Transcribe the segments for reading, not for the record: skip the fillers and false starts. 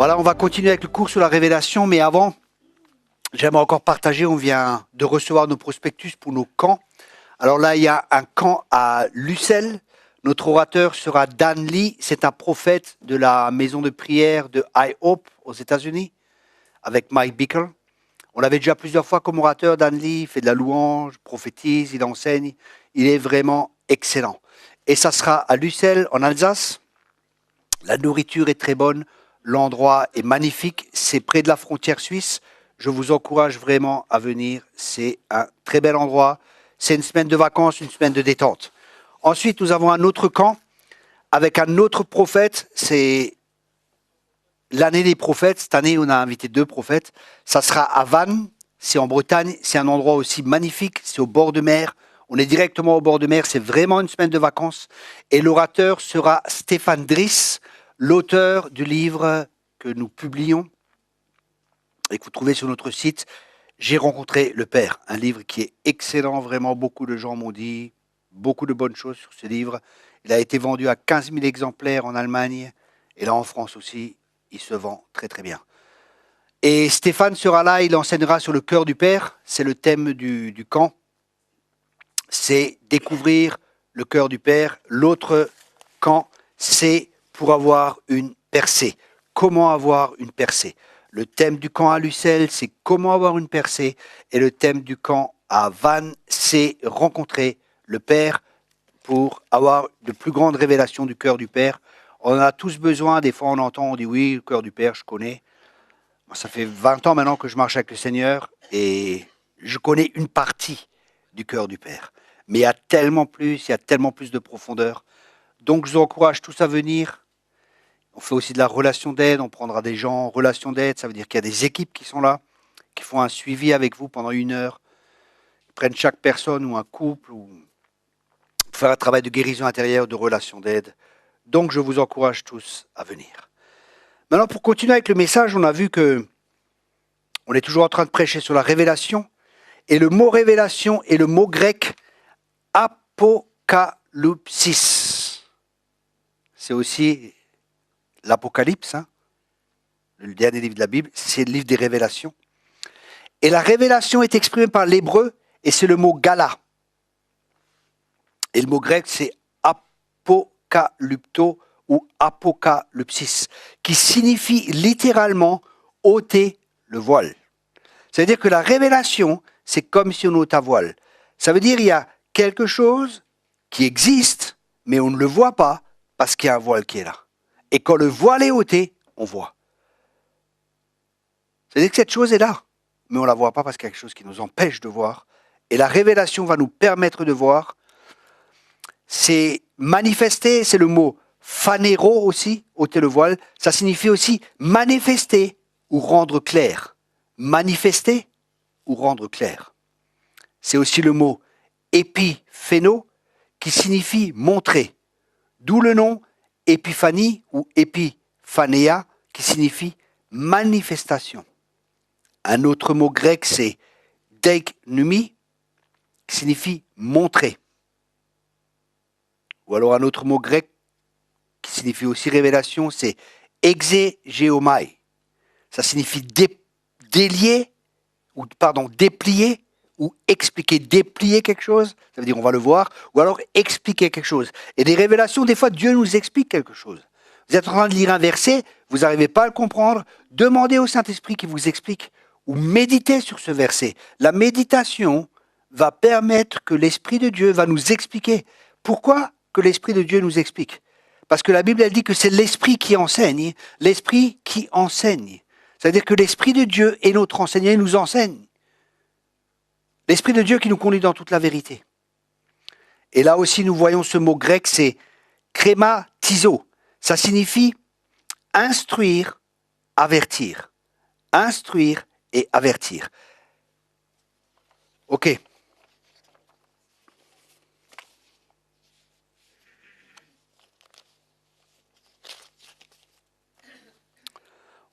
Voilà, on va continuer avec le cours sur la révélation, mais avant, j'aimerais encore partager, on vient de recevoir nos prospectus pour nos camps. Alors là, il y a un camp à Lucelle. Notre orateur sera Dan Lee, c'est un prophète de la maison de prière de I Hope aux États-Unis, avec Mike Bickle. On l'avait déjà plusieurs fois comme orateur, Dan Lee, il fait de la louange, prophétise, il enseigne, il est vraiment excellent. Et ça sera à Lucelle, en Alsace. La nourriture est très bonne, l'endroit est magnifique, c'est près de la frontière suisse. Je vous encourage vraiment à venir, c'est un très bel endroit. C'est une semaine de vacances, une semaine de détente. Ensuite, nous avons un autre camp avec un autre prophète, c'est l'année des prophètes. Cette année, on a invité 2 prophètes. Ça sera à Vannes, c'est en Bretagne, c'est un endroit aussi magnifique, c'est au bord de mer. On est directement au bord de mer, c'est vraiment une semaine de vacances. Et l'orateur sera Stéphane Driss, l'auteur du livre que nous publions et que vous trouvez sur notre site, J'ai rencontré le Père, un livre qui est excellent, vraiment beaucoup de gens m'ont dit beaucoup de bonnes choses sur ce livre. Il a été vendu à 15 000 exemplaires en Allemagne et là en France aussi, il se vend très très bien. Et Stéphane sera là, il enseignera sur le cœur du Père, c'est le thème du camp, c'est découvrir le cœur du Père. L'autre camp, c'est pour avoir une percée. Comment avoir une percée? Le thème du camp à Lucelle, c'est comment avoir une percée. Et le thème du camp à Vannes, c'est rencontrer le Père pour avoir de plus grandes révélations du cœur du Père. On en a tous besoin. Des fois, on entend, on dit oui, le cœur du Père, je connais. Moi, ça fait 20 ans maintenant que je marche avec le Seigneur et je connais une partie du cœur du Père. Mais il y a tellement plus, il y a tellement plus de profondeur. Donc, je vous encourage tous à venir. On fait aussi de la relation d'aide, on prendra des gens en relation d'aide, ça veut dire qu'il y a des équipes qui sont là, qui font un suivi avec vous pendant 1 heure, ils prennent chaque personne ou un couple, ou pour faire un travail de guérison intérieure, de relation d'aide. Donc je vous encourage tous à venir. Maintenant, pour continuer avec le message, on a vu que on est toujours en train de prêcher sur la révélation, et le mot révélation est le mot grec apocalypsis. C'est aussi l'Apocalypse, le dernier livre de la Bible, c'est le livre des révélations. Et la révélation est exprimée par l'hébreu, et c'est le mot gala. Et le mot grec, c'est apokalypto ou apocalypsis, qui signifie littéralement ôter le voile. C'est-à-dire que la révélation, c'est comme si on ôte un voile. Ça veut dire qu'il y a quelque chose qui existe, mais on ne le voit pas parce qu'il y a un voile qui est là. Et quand le voile est ôté, on voit. C'est-à-dire que cette chose est là, mais on ne la voit pas parce qu'il y a quelque chose qui nous empêche de voir. Et la révélation va nous permettre de voir. C'est manifester, c'est le mot phanero aussi, ôter le voile. Ça signifie aussi manifester ou rendre clair. Manifester ou rendre clair. C'est aussi le mot épiphéno qui signifie montrer. D'où le nom épiphanie ou épiphanéa qui signifie manifestation. Un autre mot grec, c'est deiknumi, qui signifie montrer. Ou alors un autre mot grec qui signifie aussi révélation, c'est exégéomai. Ça signifie déplier ou expliquer. Déplier quelque chose, ça veut dire on va le voir, ou alors expliquer quelque chose. Et des révélations, des fois, Dieu nous explique quelque chose. Vous êtes en train de lire un verset, vous n'arrivez pas à le comprendre, demandez au Saint-Esprit qui vous explique, ou méditez sur ce verset. La méditation va permettre que l'Esprit de Dieu va nous expliquer. Pourquoi que l'Esprit de Dieu nous explique? Parce que la Bible, elle dit que c'est l'Esprit qui enseigne, l'Esprit qui enseigne. C'est-à-dire que l'Esprit de Dieu est notre enseignant, il nous enseigne. L'Esprit de Dieu qui nous conduit dans toute la vérité. Et là aussi, nous voyons ce mot grec, c'est krématizo. Ça signifie instruire, avertir. Instruire et avertir. Ok.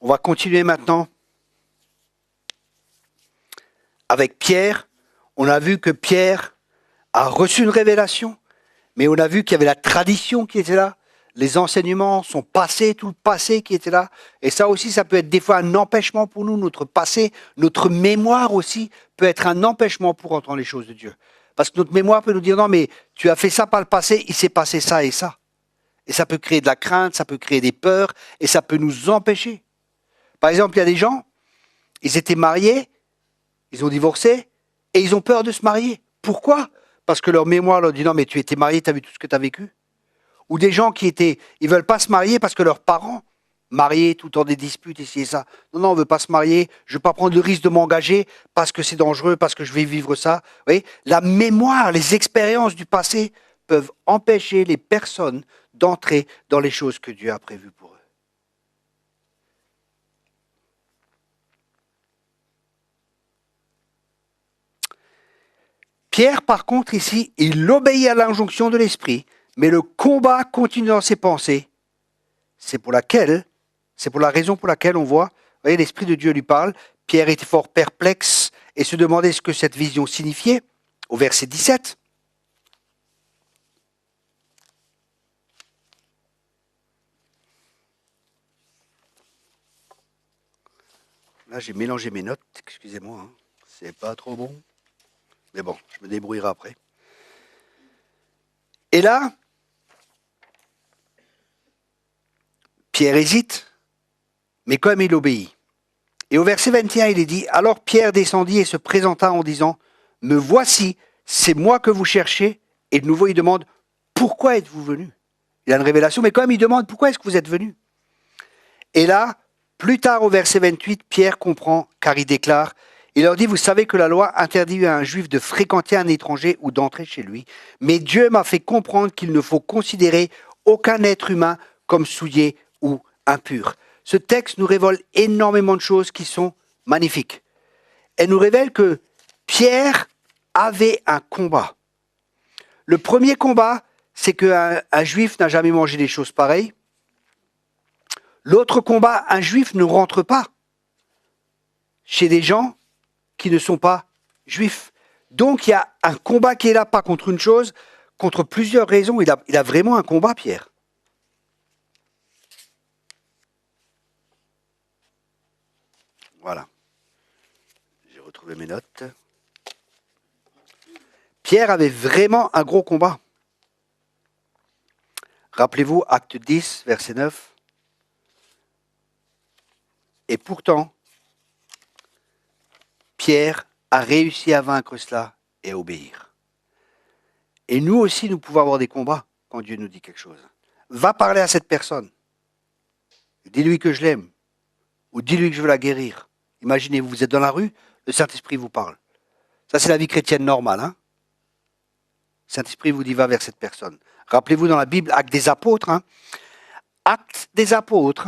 On va continuer maintenant avec Pierre. On a vu que Pierre a reçu une révélation, mais on a vu qu'il y avait la tradition qui était là. les enseignements sont passés, tout le passé qui était là. Et ça aussi, ça peut être des fois un empêchement pour nous, notre passé, notre mémoire aussi peut être un empêchement pour entendre les choses de Dieu. Parce que notre mémoire peut nous dire, non, mais tu as fait ça par le passé, il s'est passé ça et ça. Et ça peut créer de la crainte, ça peut créer des peurs, et ça peut nous empêcher. Par exemple, il y a des gens, ils étaient mariés, ils ont divorcé, et ils ont peur de se marier. Pourquoi? Parce que leur mémoire leur dit, non, mais tu étais marié, tu as vu tout ce que tu as vécu. Ou des gens ils veulent pas se marier parce que leurs parents, mariés tout le temps des disputes, ici et ça. Non, non, on veut pas se marier, je veux pas prendre le risque de m'engager parce que c'est dangereux, parce que je vais vivre ça. Vous voyez, la mémoire, les expériences du passé peuvent empêcher les personnes d'entrer dans les choses que Dieu a prévues pour eux. Pierre, par contre, ici, il obéit à l'injonction de l'Esprit, mais le combat continue dans ses pensées. C'est pour la raison pour laquelle on voit, vous voyez, l'Esprit de Dieu lui parle. Pierre était fort perplexe et se demandait ce que cette vision signifiait. Au verset 17. Là, j'ai mélangé mes notes, excusez-moi, hein. C'est pas trop bon. Mais bon, je me débrouillerai après. Et là, Pierre hésite, mais quand même il obéit. Et au verset 21, il est dit, « Alors Pierre descendit et se présenta en disant, « Me voici, c'est moi que vous cherchez. » Et de nouveau, il demande, « Pourquoi êtes-vous venu ?» Il a une révélation, mais quand même, il demande, « Pourquoi est-ce que vous êtes venu ?» Et là, plus tard au verset 28, Pierre comprend, car il déclare, il leur dit, « Vous savez que la loi interdit à un juif de fréquenter un étranger ou d'entrer chez lui. Mais Dieu m'a fait comprendre qu'il ne faut considérer aucun être humain comme souillé ou impur. » Ce texte nous révèle énormément de choses qui sont magnifiques. Elle nous révèle que Pierre avait un combat. Le premier combat, c'est qu'un juif n'a jamais mangé des choses pareilles. L'autre combat, un juif ne rentre pas chez des gens qui ne sont pas juifs. Donc il y a un combat qui est là, pas contre une chose, contre plusieurs raisons. Il a vraiment un combat, Pierre. Voilà. J'ai retrouvé mes notes. Pierre avait vraiment un gros combat. Rappelez-vous, acte 10, verset 9. Et pourtant, Pierre a réussi à vaincre cela et à obéir. Et nous aussi, nous pouvons avoir des combats quand Dieu nous dit quelque chose. Va parler à cette personne. Dis-lui que je l'aime. Ou dis-lui que je veux la guérir. Imaginez-vous, vous êtes dans la rue, le Saint-Esprit vous parle. Ça, c'est la vie chrétienne normale. Hein. Le Saint-Esprit vous dit, va vers cette personne. Rappelez-vous dans la Bible, Actes des Apôtres. Hein. Actes des Apôtres,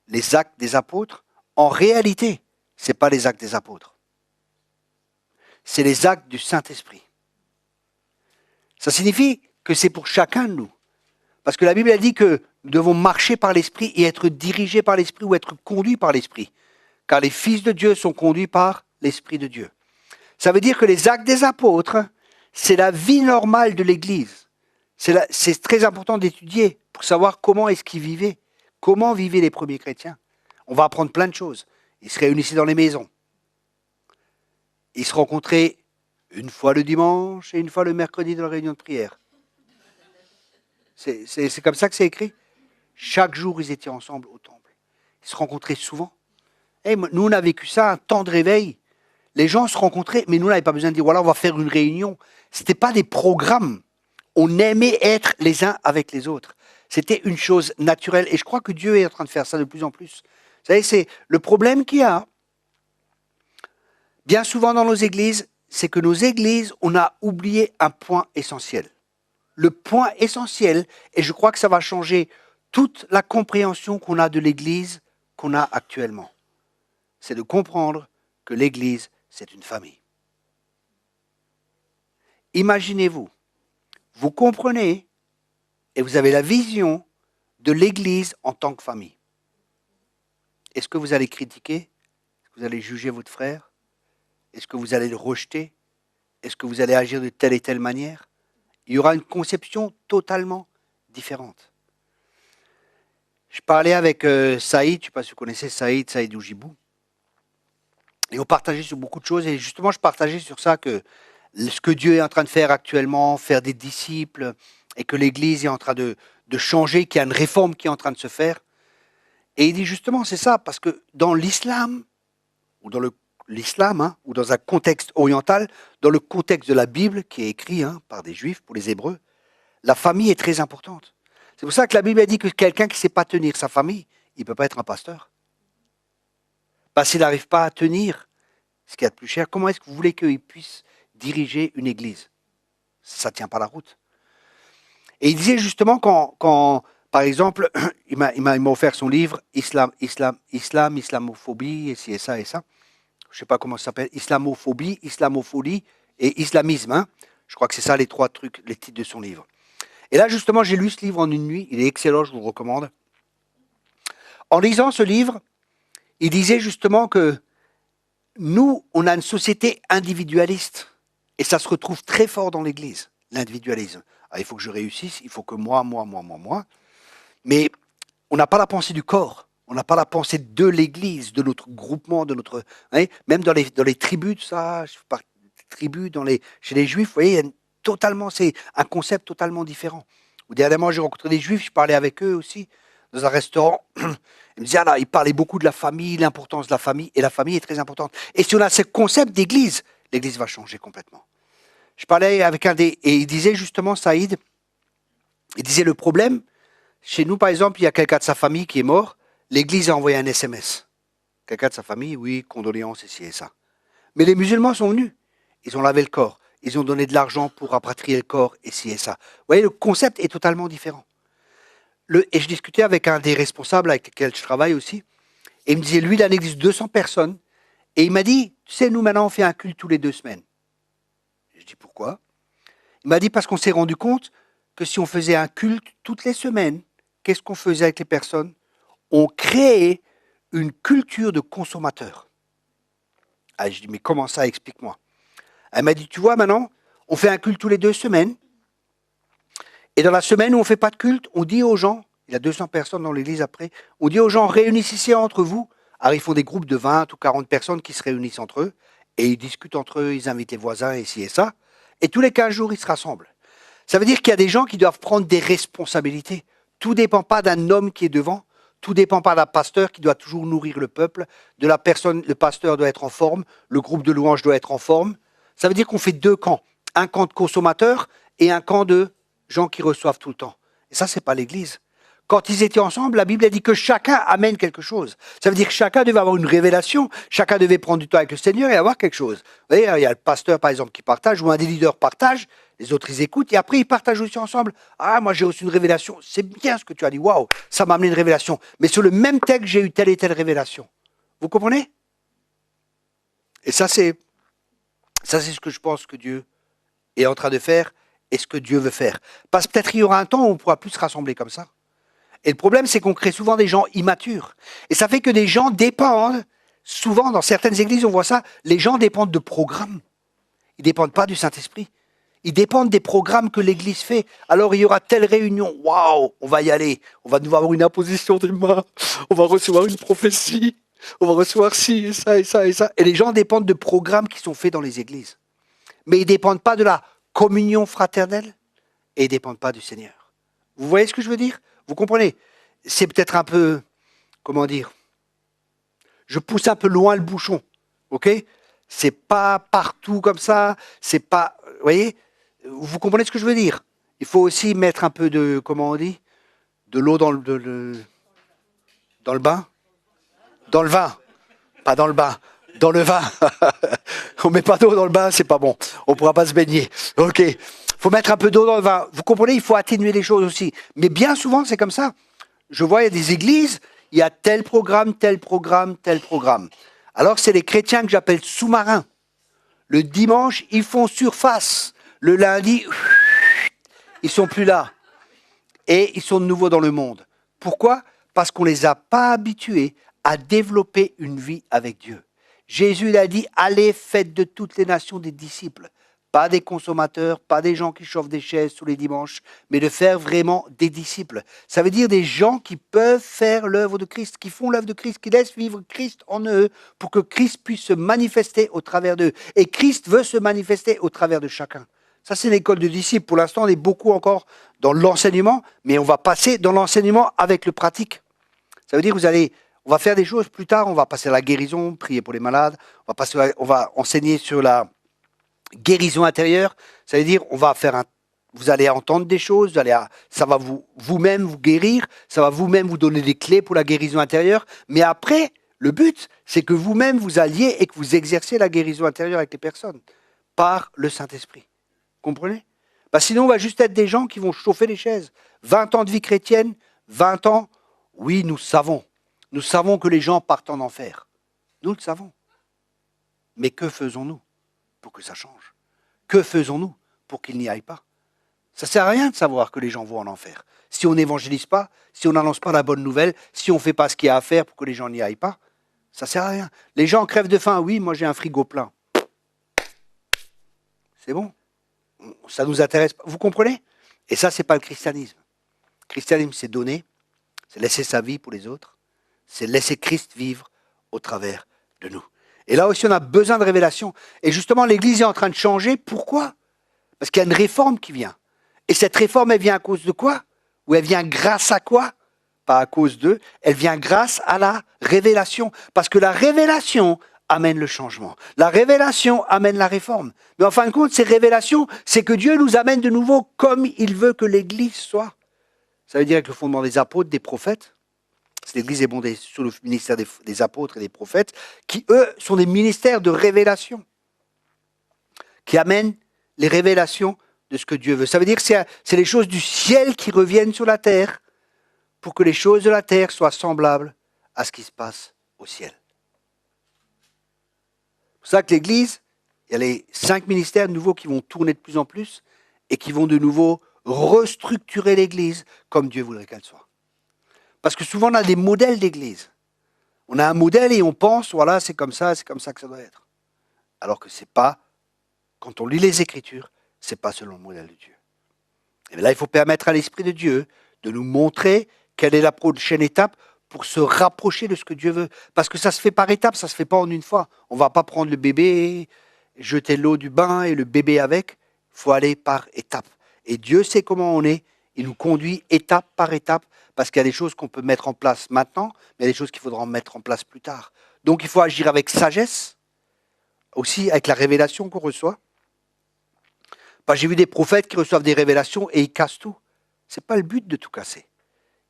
les actes des apôtres, en réalité, ce n'est pas les actes des apôtres. C'est les actes du Saint-Esprit. Ça signifie que c'est pour chacun de nous. Parce que la Bible a dit que nous devons marcher par l'Esprit et être dirigés par l'Esprit ou être conduits par l'Esprit. Car les fils de Dieu sont conduits par l'Esprit de Dieu. Ça veut dire que les actes des apôtres, c'est la vie normale de l'Église. C'est très important d'étudier pour savoir comment est-ce qu'ils vivaient. Comment vivaient les premiers chrétiens. On va apprendre plein de choses. Ils se réunissaient dans les maisons. Ils se rencontraient une fois le dimanche et une fois le mercredi dans la réunion de prière. C'est comme ça que c'est écrit. Chaque jour, ils étaient ensemble au temple. Ils se rencontraient souvent. Et nous, on a vécu ça, un temps de réveil. Les gens se rencontraient, mais nous, on n'avait pas besoin de dire, voilà, on va faire une réunion. Ce n'était pas des programmes. On aimait être les uns avec les autres. C'était une chose naturelle. Et je crois que Dieu est en train de faire ça de plus en plus. Vous savez, c'est le problème qu'il y a, bien souvent dans nos églises, c'est que nos églises, on a oublié un point essentiel. Le point essentiel, et je crois que ça va changer toute la compréhension qu'on a de l'église qu'on a actuellement, c'est de comprendre que l'église, c'est une famille. Imaginez-vous, vous comprenez et vous avez la vision de l'église en tant que famille. Est-ce que vous allez critiquer? Est-ce que vous allez juger votre frère? Est-ce que vous allez le rejeter? Est-ce que vous allez agir de telle et telle manière? Il y aura une conception totalement différente. Je parlais avec Saïd, je ne sais pas si vous connaissez Saïd Oujibou, et on partageait sur beaucoup de choses, et justement je partageais sur ça que ce que Dieu est en train de faire actuellement, faire des disciples, et que l'Église est en train de changer, qu'il y a une réforme qui est en train de se faire. Et il dit justement, c'est ça, parce que dans l'islam, ou dans l'islam, hein, ou dans un contexte oriental, dans le contexte de la Bible, qui est écrit hein, par des Juifs, pour les Hébreux, la famille est très importante. C'est pour ça que la Bible a dit que quelqu'un qui ne sait pas tenir sa famille, il ne peut pas être un pasteur. Parce qu'il n'arrive pas à tenir ce qu'il y a de plus cher, comment est-ce que vous voulez qu'il puisse diriger une église? Ça ne tient pas la route. Et il disait justement quand par exemple, il m'a offert son livre Islamophobie, et ci et ça et ça. Je ne sais pas comment ça s'appelle, Islamophobie, Islamophobie et Islamisme. Hein. Je crois que c'est ça les trois trucs, les titres de son livre. Et là, justement, j'ai lu ce livre en une nuit. Il est excellent, je vous le recommande. En lisant ce livre, il disait justement que nous, on a une société individualiste. Et ça se retrouve très fort dans l'Église, l'individualisme. Alors, il faut que je réussisse, il faut que moi. Mais on n'a pas la pensée du corps. On n'a pas la pensée de l'Église, de notre groupement, de notre... Hein, même dans les tribus, tout ça, tribus, chez les Juifs, vous voyez, c'est un concept totalement différent. Dernièrement, j'ai rencontré des Juifs, je parlais avec eux aussi, dans un restaurant. Ils me disaient, ils parlaient beaucoup de la famille, l'importance de la famille, et la famille est très importante. Et si on a ce concept d'église, l'église va changer complètement. Je parlais avec et il disait justement, Saïd, il disait le problème, chez nous par exemple, il y a quelqu'un de sa famille qui est mort, l'église a envoyé un SMS. Quelqu'un de sa famille, oui, condoléances, et ci et ça. Mais les musulmans sont venus, ils ont lavé le corps, ils ont donné de l'argent pour rapatrier le corps, et ci et ça. Vous voyez, le concept est totalement différent. Et je discutais avec un des responsables avec lesquels je travaille aussi, et il me disait, lui, il a une église de 200 personnes, et il m'a dit, tu sais, nous maintenant, on fait un culte tous les 2 semaines. Je dis, pourquoi? Il m'a dit, parce qu'on s'est rendu compte que si on faisait un culte toutes les semaines, qu'est-ce qu'on faisait avec les personnes? On créait une culture de consommateur. Ah, je dis, mais comment ça? Explique-moi. Elle m'a dit, tu vois, maintenant, on fait un culte tous les 2 semaines, et dans la semaine où on ne fait pas de culte, on dit aux gens, il y a 200 personnes dans l'église après, on dit aux gens, réunissez entre vous. Alors ils font des groupes de 20 ou 40 personnes qui se réunissent entre eux, et ils discutent entre eux, ils invitent les voisins, et ci et ça, et tous les 15 jours, ils se rassemblent. Ça veut dire qu'il y a des gens qui doivent prendre des responsabilités. Tout ne dépend pas d'un homme qui est devant, tout ne dépend pas d'un pasteur qui doit toujours nourrir le peuple, de la personne, le pasteur doit être en forme, le groupe de louanges doit être en forme. Ça veut dire qu'on fait 2 camps, un camp de consommateurs et un camp de gens qui reçoivent tout le temps. Et ça, c'est pas l'Église. Quand ils étaient ensemble, la Bible a dit que chacun amène quelque chose. Ça veut dire que chacun devait avoir une révélation, chacun devait prendre du temps avec le Seigneur et avoir quelque chose. Vous voyez, il y a le pasteur, par exemple, qui partage, ou un des leaders partage, les autres, ils écoutent, et après, ils partagent aussi ensemble. Ah, moi, j'ai reçu une révélation. C'est bien ce que tu as dit. Waouh, ça m'a amené une révélation. Mais sur le même texte, j'ai eu telle et telle révélation. Vous comprenez? Et ça, c'est ce que je pense que Dieu est en train de faire et ce que Dieu veut faire. Parce que peut-être il y aura un temps où on ne pourra plus se rassembler comme ça. Et le problème, c'est qu'on crée souvent des gens immatures. Et ça fait que des gens dépendent, souvent dans certaines églises, on voit ça, les gens dépendent de programmes. Ils ne dépendent pas du Saint-Esprit. Ils dépendent des programmes que l'Église fait. Alors il y aura telle réunion, waouh, on va y aller. On va devoir avoir une imposition des mains. On va recevoir une prophétie. On va recevoir ci et ça et ça et ça. Et les gens dépendent de programmes qui sont faits dans les églises. Mais ils ne dépendent pas de la communion fraternelle et ils ne dépendent pas du Seigneur. Vous voyez ce que je veux dire? Vous comprenez? C'est peut-être un peu, comment dire, je pousse un peu loin le bouchon, ok? C'est pas partout comme ça, c'est pas, vous voyez? Vous comprenez ce que je veux dire? Il faut aussi mettre un peu de, comment on dit? De l'eau dans dans le bain? Dans le vin, pas dans le bain. Dans le vin. On met pas d'eau dans le bain, c'est pas bon. On ne pourra pas se baigner. Ok. Il faut mettre un peu d'eau dans le vin. Vous comprenez, il faut atténuer les choses aussi. Mais bien souvent, c'est comme ça. Je vois, il y a des églises, il y a tel programme, tel programme, tel programme. Alors, c'est les chrétiens que j'appelle sous-marins. Le dimanche, ils font surface. Le lundi, ils sont plus là. Et ils sont de nouveau dans le monde. Pourquoi? Parce qu'on ne les a pas habitués à développer une vie avec Dieu. Jésus il a dit, allez, faites de toutes les nations des disciples. pas des consommateurs, pas des gens qui chauffent des chaises tous les dimanches, mais de faire vraiment des disciples. Ça veut dire des gens qui peuvent faire l'œuvre de Christ, qui font l'œuvre de Christ, qui laissent vivre Christ en eux pour que Christ puisse se manifester au travers d'eux. Et Christ veut se manifester au travers de chacun. Ça, c'est l'école de disciples. Pour l'instant, on est beaucoup encore dans l'enseignement, mais on va passer dans l'enseignement avec le pratique. Ça veut dire on va faire des choses plus tard, on va passer à la guérison, prier pour les malades, on va enseigner sur la guérison intérieure. Ça veut dire vous allez entendre des choses, ça va vous-même vous guérir, ça va vous-même vous donner des clés pour la guérison intérieure. Mais après, le but, c'est que vous-même vous alliez et que vous exerciez la guérison intérieure avec les personnes par le Saint-Esprit. Comprenez ? Sinon, on va juste être des gens qui vont chauffer les chaises. 20 ans de vie chrétienne, 20 ans, oui, nous savons. Nous savons que les gens partent en enfer. Nous le savons. Mais que faisons-nous pour que ça change ? Que faisons-nous pour qu'ils n'y aillent pas ? Ça ne sert à rien de savoir que les gens vont en enfer. Si on n'évangélise pas, si on n'annonce pas la bonne nouvelle, si on ne fait pas ce qu'il y a à faire pour que les gens n'y aillent pas, ça ne sert à rien. Les gens crèvent de faim, oui, moi j'ai un frigo plein. C'est bon. Ça ne nous intéresse pas. Vous comprenez ? Et ça, ce n'est pas le christianisme. Le christianisme, c'est donner, c'est laisser sa vie pour les autres, c'est laisser Christ vivre au travers de nous. Et là aussi, on a besoin de révélation. Et justement, l'Église est en train de changer. Pourquoi ? Parce qu'il y a une réforme qui vient. Et cette réforme, elle vient à cause de quoi ? Ou elle vient grâce à quoi ? Pas à cause d'eux. Elle vient grâce à la révélation. Parce que la révélation amène le changement. La révélation amène la réforme. Mais en fin de compte, ces révélations, c'est que Dieu nous amène de nouveau comme il veut que l'Église soit. Ça veut dire avec le fondement des apôtres, des prophètes. L'Église est fondée sous le ministère des apôtres et des prophètes, qui, eux, sont des ministères de révélation, qui amènent les révélations de ce que Dieu veut. Ça veut dire que c'est les choses du ciel qui reviennent sur la terre, pour que les choses de la terre soient semblables à ce qui se passe au ciel. C'est pour ça que l'Église, il y a les 5 ministères nouveaux qui vont tourner de plus en plus, et qui vont de nouveau restructurer l'Église comme Dieu voudrait qu'elle soit. Parce que souvent, on a des modèles d'église. On a un modèle et on pense, voilà, c'est comme ça que ça doit être. Alors que c'est pas, quand on lit les Écritures, c'est pas selon le modèle de Dieu. Et là, il faut permettre à l'Esprit de Dieu de nous montrer quelle est la prochaine étape pour se rapprocher de ce que Dieu veut. Parce que ça se fait par étapes, ça se fait pas en une fois. On va pas prendre le bébé, jeter l'eau du bain et le bébé avec. Il faut aller par étapes. Et Dieu sait comment on est. Il nous conduit étape par étape. Parce qu'il y a des choses qu'on peut mettre en place maintenant, mais il y a des choses qu'il faudra mettre en place plus tard. Donc il faut agir avec sagesse, aussi avec la révélation qu'on reçoit. J'ai vu des prophètes qui reçoivent des révélations et ils cassent tout. Ce n'est pas le but de tout casser.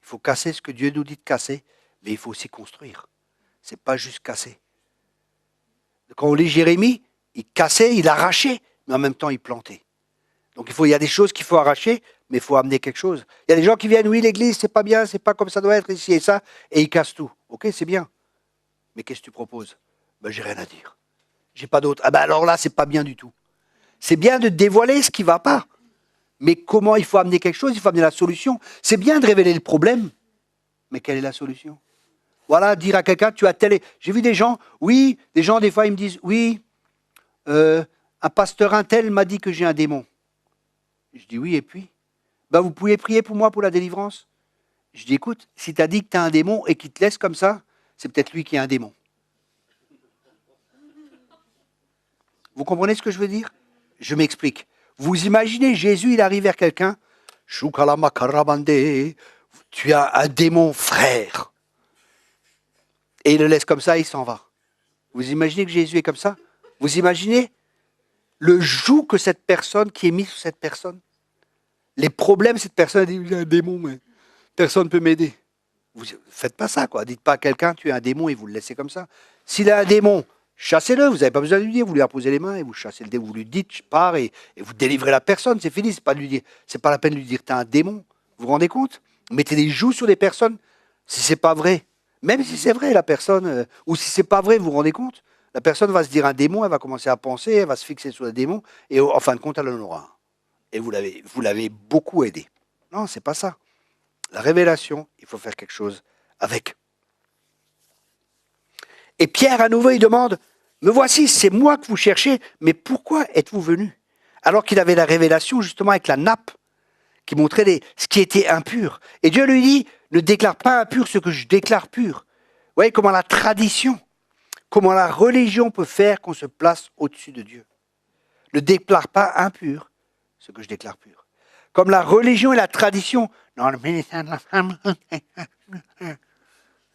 Il faut casser ce que Dieu nous dit de casser, mais il faut aussi construire. Ce n'est pas juste casser. Quand on lit Jérémie, il cassait, il arrachait, mais en même temps il plantait. Donc il y a des choses qu'il faut arracher, mais il faut amener quelque chose. Il y a des gens qui viennent, oui, l'église, c'est pas bien, c'est pas comme ça doit être, ici et ça, et ils cassent tout. Ok, c'est bien. Mais qu'est-ce que tu proposes ? J'ai rien à dire. J'ai pas d'autre. Alors là, c'est pas bien du tout. C'est bien de dévoiler ce qui va pas. Mais comment il faut amener quelque chose ? Il faut amener la solution. C'est bien de révéler le problème, mais quelle est la solution ? Voilà, dire à quelqu'un, tu as tel... J'ai vu des gens, des fois, ils me disent, oui, un pasteur un tel m'a dit que j'ai un démon. Je dis oui, et puis vous pouvez prier pour moi pour la délivrance ? Je dis écoute, si tu as dit que tu as un démon et qu'il te laisse comme ça, c'est peut-être lui qui a un démon. Vous comprenez ce que je veux dire ? Je m'explique. Vous imaginez Jésus, il arrive vers quelqu'un, tu as un démon, frère. Et il le laisse comme ça, il s'en va. Vous imaginez que Jésus est comme ça ? Vous imaginez le joug que cette personne, qui est mis sur cette personne ? Les problèmes, cette personne a dit, j'ai un démon, mais personne ne peut m'aider. Vous ne faites pas ça, quoi. Dites pas à quelqu'un, tu es un démon, et vous le laissez comme ça. S'il a un démon, chassez-le, vous n'avez pas besoin de lui dire, vous lui imposez les mains, et vous chassez le démon, vous lui dites, je pars, et vous délivrez la personne, c'est fini, c'est pas la peine de lui dire, tu es un démon. Vous vous rendez compte ? Mettez des jougs sur des personnes, si c'est pas vrai. Même si c'est vrai, la personne, ou si c'est pas vrai, vous vous rendez compte ? La personne va se dire un démon, elle va commencer à penser, elle va se fixer sur le démon, et en fin de compte, elle en aura un. Et vous l'avez beaucoup aidé. Non, c'est pas ça. La révélation, il faut faire quelque chose avec. Et Pierre, à nouveau, il demande, me voici, c'est moi que vous cherchez, mais pourquoi êtes-vous venu ? alors qu'il avait la révélation justement avec la nappe qui montrait ce qui était impur. Et Dieu lui dit, ne déclare pas impur ce que je déclare pur. Vous voyez comment la tradition, comment la religion peut faire qu'on se place au-dessus de Dieu. Ne déclare pas impur ce que je déclare pur. Comme la religion et la tradition, dans le ministère de la femme,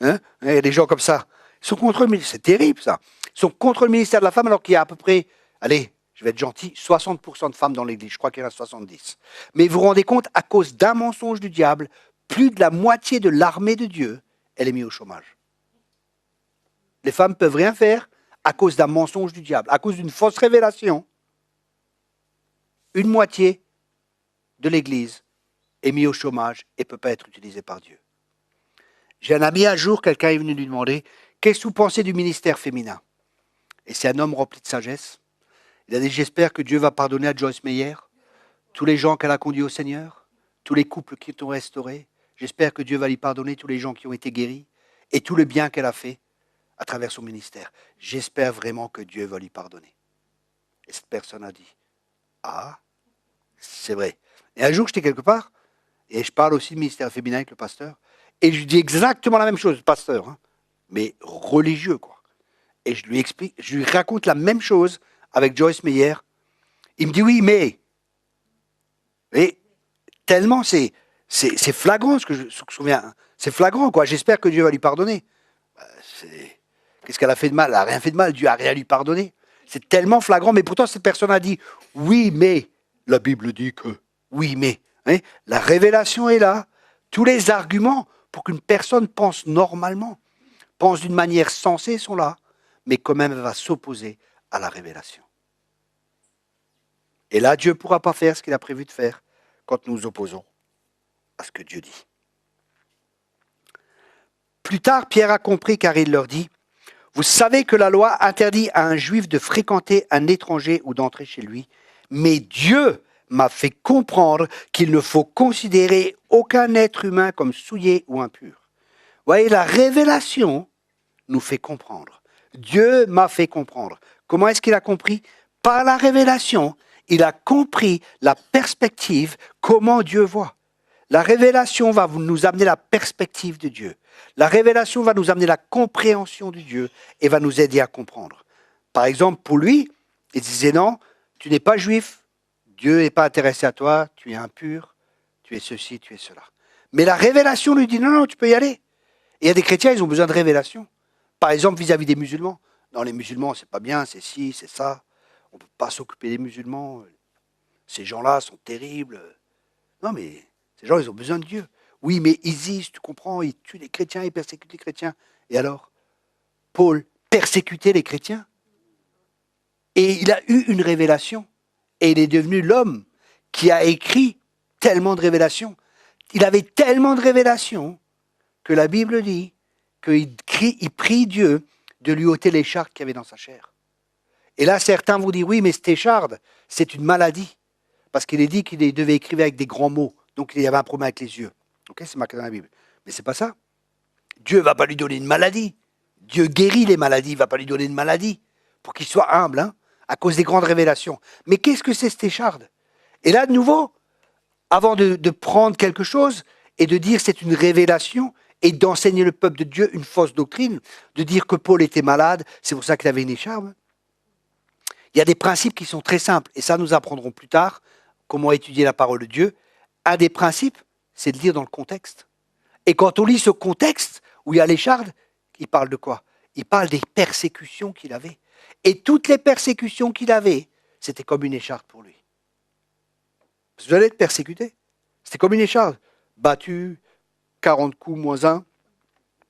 hein, il y a des gens comme ça, ils sont contre le ministère, c'est terrible ça. Ils sont contre le ministère de la femme alors qu'il y a à peu près, allez, je vais être gentil, 60% de femmes dans l'église, je crois qu'il y en a 70. Mais vous vous rendez compte, à cause d'un mensonge du diable, plus de la moitié de l'armée de Dieu, elle est mise au chômage. Les femmes ne peuvent rien faire à cause d'un mensonge du diable, à cause d'une fausse révélation. Une moitié de l'église est mise au chômage et ne peut pas être utilisée par Dieu. J'ai un ami un jour, quelqu'un est venu lui demander « Qu'est-ce que vous pensez du ministère féminin ?» Et c'est un homme rempli de sagesse. Il a dit « J'espère que Dieu va pardonner à Joyce Meyer, tous les gens qu'elle a conduits au Seigneur, tous les couples qui ont restaurés. J'espère que Dieu va lui pardonner tous les gens qui ont été guéris et tout le bien qu'elle a fait à travers son ministère. J'espère vraiment que Dieu va lui pardonner. » Et cette personne a dit « Ah, c'est vrai. » Et un jour, j'étais quelque part, et je parle aussi de ministère féminin avec le pasteur, et je lui dis exactement la même chose, pasteur, hein, mais religieux, quoi. Et je lui explique, je lui raconte la même chose avec Joyce Meyer. Il me dit oui, mais tellement c'est flagrant ce que je me souviens. C'est flagrant, quoi. J'espère que Dieu va lui pardonner. Qu'est-ce qu'elle a fait de mal? Elle n'a rien fait de mal. Dieu n'a rien à lui pardonner. C'est tellement flagrant, mais pourtant cette personne a dit oui, mais la Bible dit que oui, mais hein, la révélation est là. Tous les arguments pour qu'une personne pense normalement, pense d'une manière sensée sont là, mais quand même elle va s'opposer à la révélation. Et là, Dieu ne pourra pas faire ce qu'il a prévu de faire quand nous nous opposons à ce que Dieu dit. Plus tard, Pierre a compris car il leur dit « Vous savez que la loi interdit à un juif de fréquenter un étranger ou d'entrer chez lui, mais Dieu m'a fait comprendre qu'il ne faut considérer aucun être humain comme souillé ou impur. » Vous voyez, la révélation nous fait comprendre. Dieu m'a fait comprendre. Comment est-ce qu'il a compris? Par la révélation, il a compris la perspective, comment Dieu voit. La révélation va nous amener la perspective de Dieu. La révélation va nous amener la compréhension de Dieu et va nous aider à comprendre. Par exemple, pour lui, il disait non, tu n'es pas juif, Dieu n'est pas intéressé à toi, tu es impur, tu es ceci, tu es cela. Mais la révélation lui dit non, non, tu peux y aller. Et il y a des chrétiens, ils ont besoin de révélation. Par exemple, vis-à-vis des musulmans. Non, les musulmans, c'est pas bien, c'est ci, c'est ça. On ne peut pas s'occuper des musulmans. Ces gens-là sont terribles. Non, mais ces gens, ils ont besoin de Dieu. Oui, mais ISIS, tu comprends, ils tuent les chrétiens, ils persécutent les chrétiens. Et alors, Paul persécutait les chrétiens. Et il a eu une révélation. Et il est devenu l'homme qui a écrit tellement de révélations. Il avait tellement de révélations que la Bible dit qu'il prie Dieu de lui ôter l'écharde qu'il y avait dans sa chair. Et là, certains vont dire, oui, mais cette écharde, c'est une maladie. Parce qu'il est dit qu'il devait écrire avec des grands mots. Donc, il y avait un problème avec les yeux. Ok, c'est marqué dans la Bible. Mais c'est pas ça. Dieu ne va pas lui donner une maladie. Dieu guérit les maladies, il ne va pas lui donner une maladie. Pour qu'il soit humble, hein, à cause des grandes révélations. Mais qu'est-ce que c'est cette écharde? Et là, de nouveau, avant de prendre quelque chose et de dire c'est une révélation, et d'enseigner le peuple de Dieu une fausse doctrine, de dire que Paul était malade, c'est pour ça qu'il avait une écharde. Il y a des principes qui sont très simples, et ça nous apprendrons plus tard, comment étudier la parole de Dieu. Un des principes, c'est de lire dans le contexte. Et quand on lit ce contexte, où il y a l'écharde, il parle de quoi? Il parle des persécutions qu'il avait. Et toutes les persécutions qu'il avait, c'était comme une écharde pour lui. Vous allez être persécuté. C'était comme une écharde. Battu, 40 coups moins 1,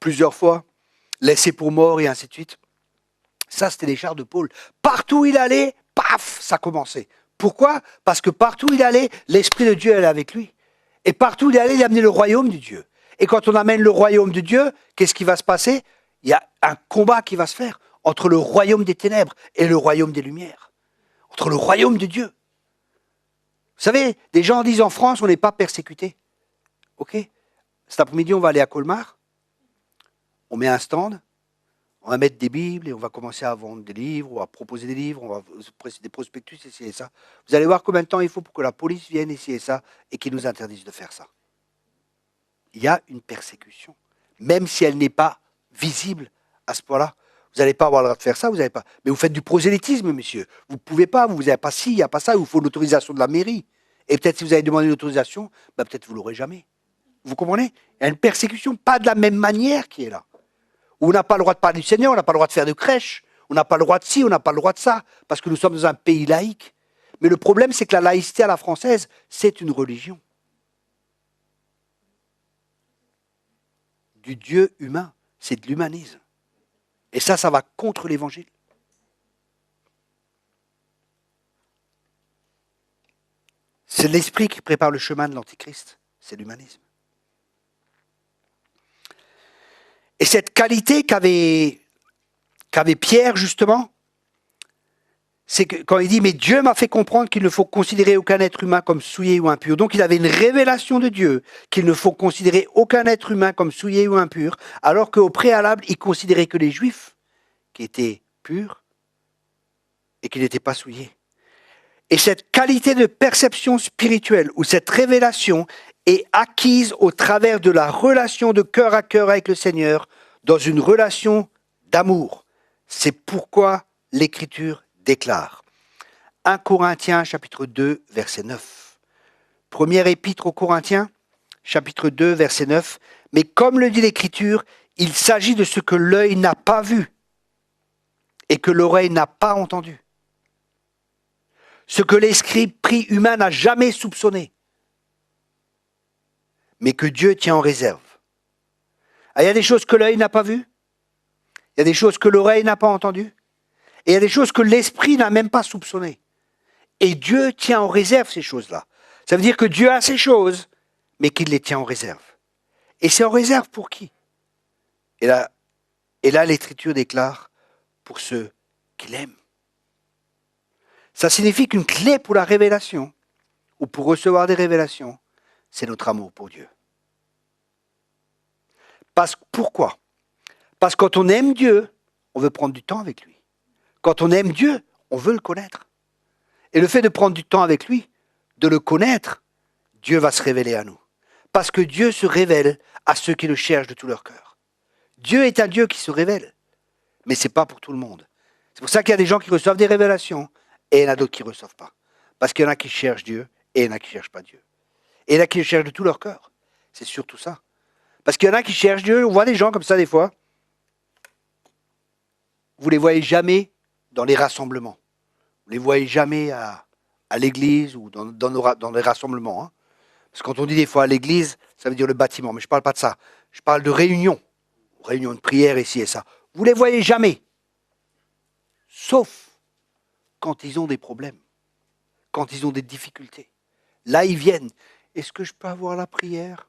plusieurs fois, laissé pour mort et ainsi de suite. Ça, c'était l'écharde de Paul. Partout où il allait, paf, ça commençait. Pourquoi? Parce que partout où il allait, l'Esprit de Dieu allait avec lui. Et partout où il allait, il amenait le royaume de Dieu. Et quand on amène le royaume de Dieu, qu'est-ce qui va se passer? Il y a un combat qui va se faire entre le royaume des ténèbres et le royaume des lumières. Entre le royaume de Dieu. Vous savez, des gens disent en France, on n'est pas persécuté. Ok? Cet après-midi, on va aller à Colmar. On met un stand. On va mettre des Bibles et on va commencer à vendre des livres, on va proposer des livres, on va presser des prospectus, essayer ça. Vous allez voir combien de temps il faut pour que la police vienne essayer ça et qu'ils nous interdisent de faire ça. Il y a une persécution, même si elle n'est pas visible à ce point-là. Vous n'allez pas avoir le droit de faire ça, vous n'avez pas. Mais vous faites du prosélytisme, monsieur. Vous ne pouvez pas, vous n'avez pas ci, il n'y a pas ça, il vous faut l'autorisation de la mairie. Et peut-être si vous avez demandé l'autorisation, bah peut-être vous ne l'aurez jamais. Vous comprenez? Il y a une persécution, pas de la même manière qui est là. Où on n'a pas le droit de parler du Seigneur, on n'a pas le droit de faire de crèche, on n'a pas le droit de ci, on n'a pas le droit de ça, parce que nous sommes dans un pays laïque. Mais le problème, c'est que la laïcité à la française, c'est une religion. Du Dieu humain, c'est de l'humanisme. Et ça va contre l'évangile. C'est l'esprit qui prépare le chemin de l'Antichrist, c'est l'humanisme. Et cette qualité qu'avait Pierre, justement, c'est que quand il dit « Mais Dieu m'a fait comprendre qu'il ne faut considérer aucun être humain comme souillé ou impur. » Donc il avait une révélation de Dieu qu'il ne faut considérer aucun être humain comme souillé ou impur, alors qu'au préalable, il considérait que les Juifs, qui étaient purs, et qui n'étaient pas souillés. Et cette qualité de perception spirituelle, ou cette révélation, est acquise au travers de la relation de cœur à cœur avec le Seigneur, dans une relation d'amour. C'est pourquoi l'Écriture déclare. 1 Corinthiens, chapitre 2, verset 9. Première épître aux Corinthiens, chapitre 2, verset 9. Mais comme le dit l'Écriture, il s'agit de ce que l'œil n'a pas vu et que l'oreille n'a pas entendu. Ce que l'esprit humain n'a jamais soupçonné, mais que Dieu tient en réserve. Ah, il y a des choses que l'œil n'a pas vues, il y a des choses que l'oreille n'a pas entendues, et il y a des choses que l'esprit n'a même pas soupçonnées. Et Dieu tient en réserve ces choses-là. Ça veut dire que Dieu a ces choses, mais qu'il les tient en réserve. Et c'est en réserve pour qui? Et là, l'Écriture déclare, pour ceux qu'il aime. Ça signifie qu'une clé pour la révélation, ou pour recevoir des révélations, c'est notre amour pour Dieu. Pourquoi? Parce que quand on aime Dieu, on veut prendre du temps avec lui. Quand on aime Dieu, on veut le connaître. Et le fait de prendre du temps avec lui, de le connaître, Dieu va se révéler à nous. Parce que Dieu se révèle à ceux qui le cherchent de tout leur cœur. Dieu est un Dieu qui se révèle, mais ce n'est pas pour tout le monde. C'est pour ça qu'il y a des gens qui reçoivent des révélations, et il y en a d'autres qui ne reçoivent pas. Parce qu'il y en a qui cherchent Dieu, et il y en a qui ne cherchent pas Dieu. Et il y en a qui le cherchent de tout leur cœur. C'est surtout ça. Parce qu'il y en a qui cherchent Dieu, on voit des gens comme ça des fois. Vous ne les voyez jamais dans les rassemblements. Vous ne les voyez jamais à l'église ou dans les rassemblements. Hein. Parce que quand on dit des fois à l'église, ça veut dire le bâtiment. Mais je ne parle pas de ça. Je parle de réunion. Réunion de prière ici et ça. Vous ne les voyez jamais. Sauf quand ils ont des problèmes. Quand ils ont des difficultés. Là, ils viennent. Est-ce que je peux avoir la prière?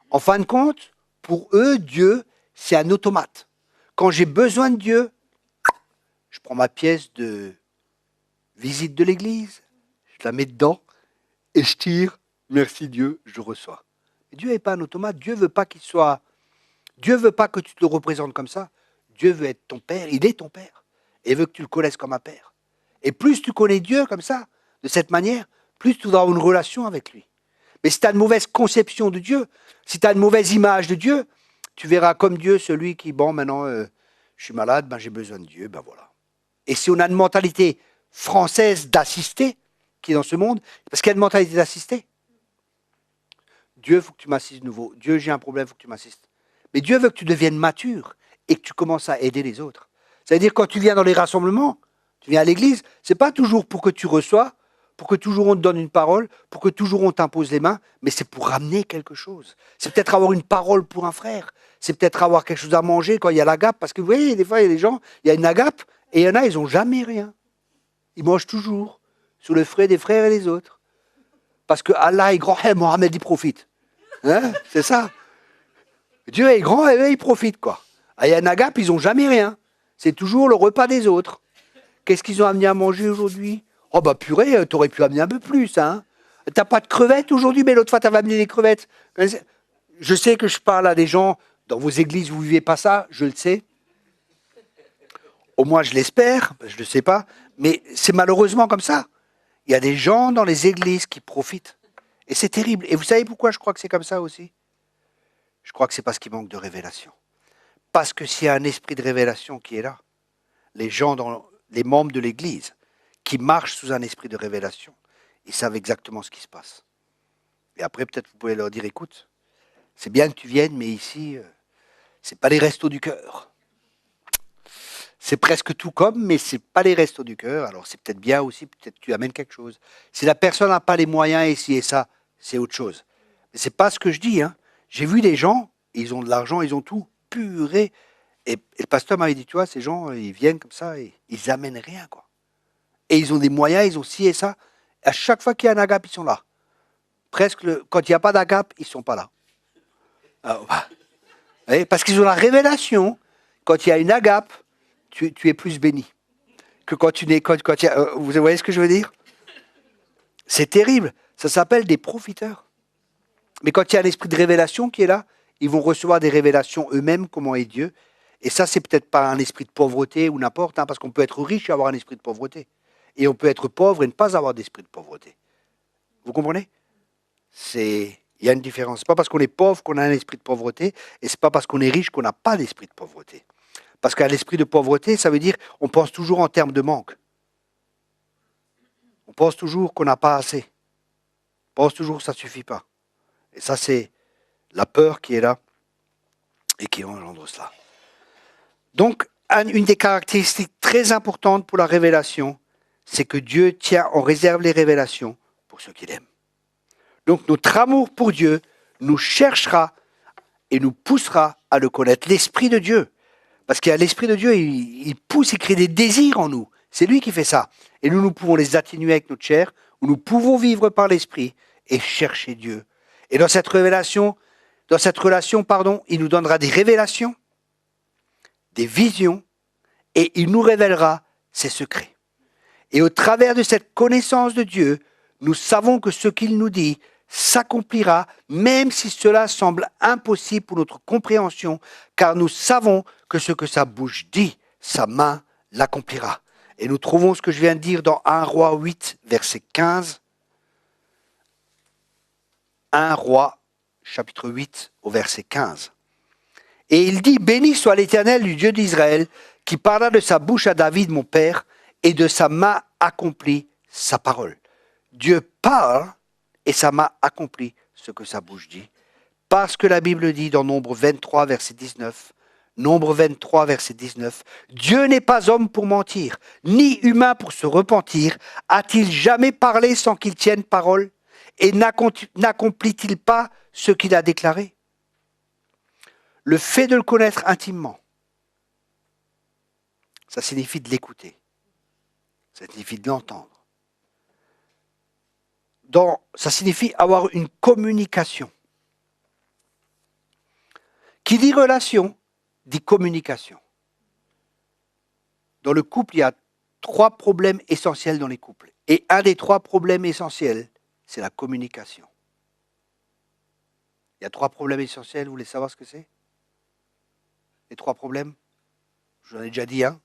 En fin de compte, pour eux, Dieu, c'est un automate. Quand j'ai besoin de Dieu, je prends ma pièce de visite de l'église, je la mets dedans et je tire. Merci Dieu, je reçois. Mais Dieu n'est pas un automate. Dieu veut pas qu'il soit. Dieu veut pas que tu te le représentes comme ça. Dieu veut être ton père. Il est ton père. Et il veut que tu le connaisses comme un père. Et plus tu connais Dieu comme ça, de cette manière, plus tu vas avoir une relation avec lui. Mais si tu as une mauvaise conception de Dieu, si tu as une mauvaise image de Dieu, tu verras comme Dieu celui qui, bon, maintenant, je suis malade, ben, j'ai besoin de Dieu, ben voilà. Et si on a une mentalité française d'assister, qui est dans ce monde, parce qu'il y a une mentalité d'assister. Dieu, il faut que tu m'assistes de nouveau. Dieu, j'ai un problème, il faut que tu m'assistes. Mais Dieu veut que tu deviennes mature et que tu commences à aider les autres. Ça veut dire quand tu viens dans les rassemblements, tu viens à l'église, c'est pas toujours pour que tu reçois, pour que toujours on te donne une parole, pour que toujours on t'impose les mains, mais c'est pour ramener quelque chose. C'est peut-être avoir une parole pour un frère, c'est peut-être avoir quelque chose à manger quand il y a l'agape, parce que vous voyez, des fois, il y a des gens, il y a une agape, et il y en a, ils n'ont jamais rien. Ils mangent toujours, sous le frais des frères et des autres. Parce que Allah est grand, et Mohamed, il profite. Hein, c'est ça. Dieu est grand, et eux, ils profitent, quoi. Ah, il y a une agape, ils n'ont jamais rien. C'est toujours le repas des autres. Qu'est-ce qu'ils ont amené à manger aujourd'hui? Oh bah purée, t'aurais pu amener un peu plus, hein. T'as pas de crevettes aujourd'hui, mais l'autre fois t'avais amené des crevettes. Je sais que je parle à des gens, dans vos églises vous vivez pas ça, je le sais. Au moins, je l'espère, je ne le sais pas, mais c'est malheureusement comme ça. Il y a des gens dans les églises qui profitent. Et c'est terrible. Et vous savez pourquoi je crois que c'est comme ça aussi? Je crois que c'est parce qu'il manque de révélation. Parce que s'il y a un esprit de révélation qui est là, les membres de l'église qui marchent sous un esprit de révélation, ils savent exactement ce qui se passe. Et après, peut-être vous pouvez leur dire, écoute, c'est bien que tu viennes, mais ici, c'est pas les restos du cœur. C'est presque tout comme, mais c'est pas les restos du cœur. Alors c'est peut-être bien aussi, peut-être que tu amènes quelque chose. Si la personne n'a pas les moyens ici et ça, c'est autre chose. Mais c'est pas ce que je dis. Hein. J'ai vu des gens, ils ont de l'argent, ils ont tout, purée. Et le pasteur m'avait dit, tu vois, ces gens, ils viennent comme ça et ils amènent rien, quoi. Et ils ont des moyens, ils ont ci et ça. À chaque fois qu'il y a un agape, ils sont là. Presque, quand il n'y a pas d'agape, ils ne sont pas là. Alors, parce qu'ils ont la révélation, quand il y a une agape, tu es plus béni que quand tu n'es. Quand il y a, vous voyez ce que je veux dire? C'est terrible. Ça s'appelle des profiteurs. Mais quand il y a un esprit de révélation qui est là, ils vont recevoir des révélations eux-mêmes, comment est Dieu. Et ça, c'est peut-être pas un esprit de pauvreté ou n'importe, hein, parce qu'on peut être riche et avoir un esprit de pauvreté. Et on peut être pauvre et ne pas avoir d'esprit de pauvreté. Vous comprenez? Il y a une différence. Ce n'est pas parce qu'on est pauvre qu'on a un esprit de pauvreté, et ce n'est pas parce qu'on est riche qu'on n'a pas d'esprit de pauvreté. Parce qu'un esprit de pauvreté, ça veut dire on pense toujours en termes de manque. On pense toujours qu'on n'a pas assez. On pense toujours que ça ne suffit pas. Et ça, c'est la peur qui est là et qui engendre cela. Donc, une des caractéristiques très importantes pour la révélation, c'est que Dieu tient en réserve les révélations pour ceux qu'il aime. Donc, notre amour pour Dieu nous cherchera et nous poussera à le connaître. L'Esprit de Dieu, parce qu'il y a l'Esprit de Dieu, il pousse, il crée des désirs en nous. C'est lui qui fait ça. Et nous pouvons les atténuer avec notre chair, ou nous pouvons vivre par l'Esprit et chercher Dieu. Et dans cette relation, il nous donnera des révélations, des visions, et il nous révélera ses secrets. Et au travers de cette connaissance de Dieu, nous savons que ce qu'il nous dit s'accomplira, même si cela semble impossible pour notre compréhension, car nous savons que ce que sa bouche dit, sa main l'accomplira. Et nous trouvons ce que je viens de dire dans 1 Roi 8, verset 15. 1 Roi, chapitre 8, au verset 15. Et il dit, béni soit l'Éternel du Dieu d'Israël, qui parla de sa bouche à David, mon père, et de sa main accomplit sa parole. Dieu parle et sa main accomplit ce que sa bouche dit. Parce que la Bible dit dans Nombre 23, verset 19, Nombre 23, verset 19, Dieu n'est pas homme pour mentir, ni humain pour se repentir. A-t-il jamais parlé sans qu'il tienne parole? Et n'accomplit-il pas ce qu'il a déclaré? Le fait de le connaître intimement, ça signifie de l'écouter. Ça signifie de l'entendre. Ça signifie avoir une communication. Qui dit relation, dit communication. Dans le couple, il y a 3 problèmes essentiels dans les couples. Et un des 3 problèmes essentiels, c'est la communication. Il y a 3 problèmes essentiels, vous voulez savoir ce que c'est? Les 3 problèmes? Je vous en ai déjà dit un,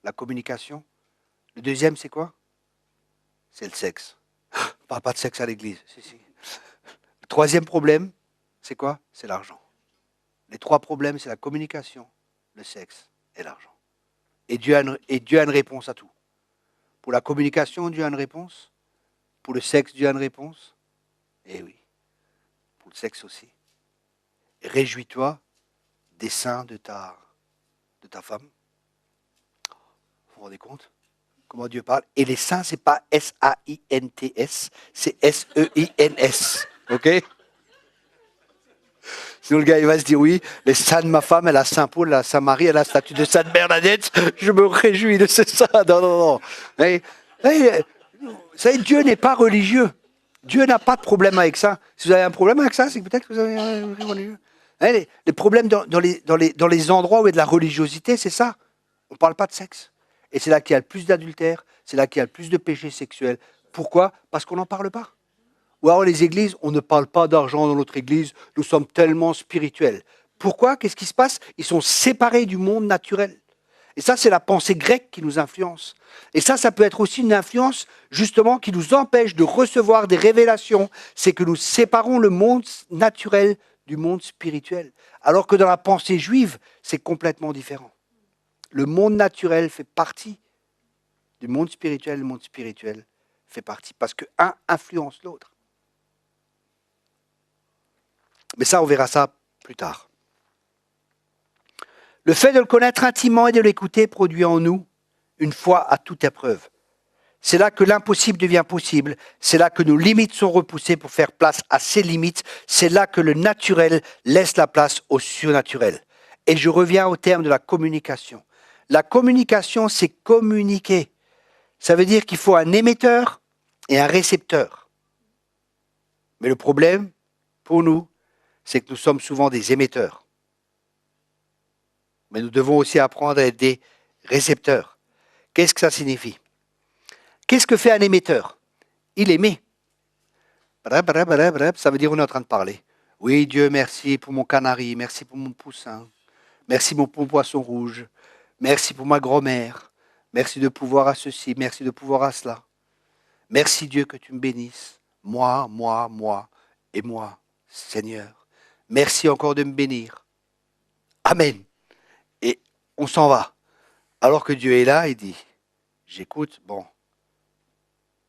la communication. Le deuxième, c'est quoi? C'est le sexe. On ne parle pas de sexe à l'église. Si. Le troisième problème, c'est quoi? C'est l'argent. Les 3 problèmes, c'est la communication, le sexe et l'argent. Et Dieu a une réponse à tout. Pour la communication, Dieu a une réponse. Pour le sexe, Dieu a une réponse. Eh oui. Pour le sexe aussi. Et réjouis-toi des seins de ta femme. Vous vous rendez compte? Comment Dieu parle. Et les seins, c'est pas S-A-I-N-T-S, c'est S-E-I-N-S. OK? Sinon, le gars, il va se dire, oui, les seins de ma femme, elle a Saint Paul, elle a Saint Marie, elle a la statue de Sainte Bernadette, je me réjouis de ce sein. Non. Vous savez, Dieu n'est pas religieux. Dieu n'a pas de problème avec ça. Si vous avez un problème avec ça, c'est que peut-être que vous avez un religieux. Les problèmes dans les endroits où il y a de la religiosité, c'est ça. On ne parle pas de sexe. Et c'est là qu'il y a le plus d'adultère, c'est là qu'il y a le plus de péchés sexuels. Pourquoi? Parce qu'on n'en parle pas. Ou alors les églises, on ne parle pas d'argent dans notre église, nous sommes tellement spirituels. Pourquoi? Qu'est-ce qui se passe? Ils sont séparés du monde naturel. Et ça, c'est la pensée grecque qui nous influence. Et ça peut être aussi une influence, justement, qui nous empêche de recevoir des révélations. C'est que nous séparons le monde naturel du monde spirituel. Alors que dans la pensée juive, c'est complètement différent. Le monde naturel fait partie du monde spirituel, le monde spirituel fait partie. Parce qu'un influence l'autre. Mais ça, on verra ça plus tard. Le fait de le connaître intimement et de l'écouter produit en nous une foi à toute épreuve. C'est là que l'impossible devient possible. C'est là que nos limites sont repoussées pour faire place à ses limites. C'est là que le naturel laisse la place au surnaturel. Et je reviens au terme de la communication. La communication, c'est communiquer. Ça veut dire qu'il faut un émetteur et un récepteur. Mais le problème, pour nous, c'est que nous sommes souvent des émetteurs. Mais nous devons aussi apprendre à être des récepteurs. Qu'est-ce que ça signifie? Qu'est-ce que fait un émetteur? Il émet. Ça veut dire qu'on est en train de parler. Oui, Dieu, merci pour mon canari, merci pour mon poussin, merci pour mon poisson rouge, merci pour ma grand-mère, merci de pouvoir à ceci, merci de pouvoir à cela. Merci Dieu que tu me bénisses. Moi, et moi, Seigneur. Merci encore de me bénir. Amen. Et on s'en va. Alors que Dieu est là, il dit, j'écoute, bon,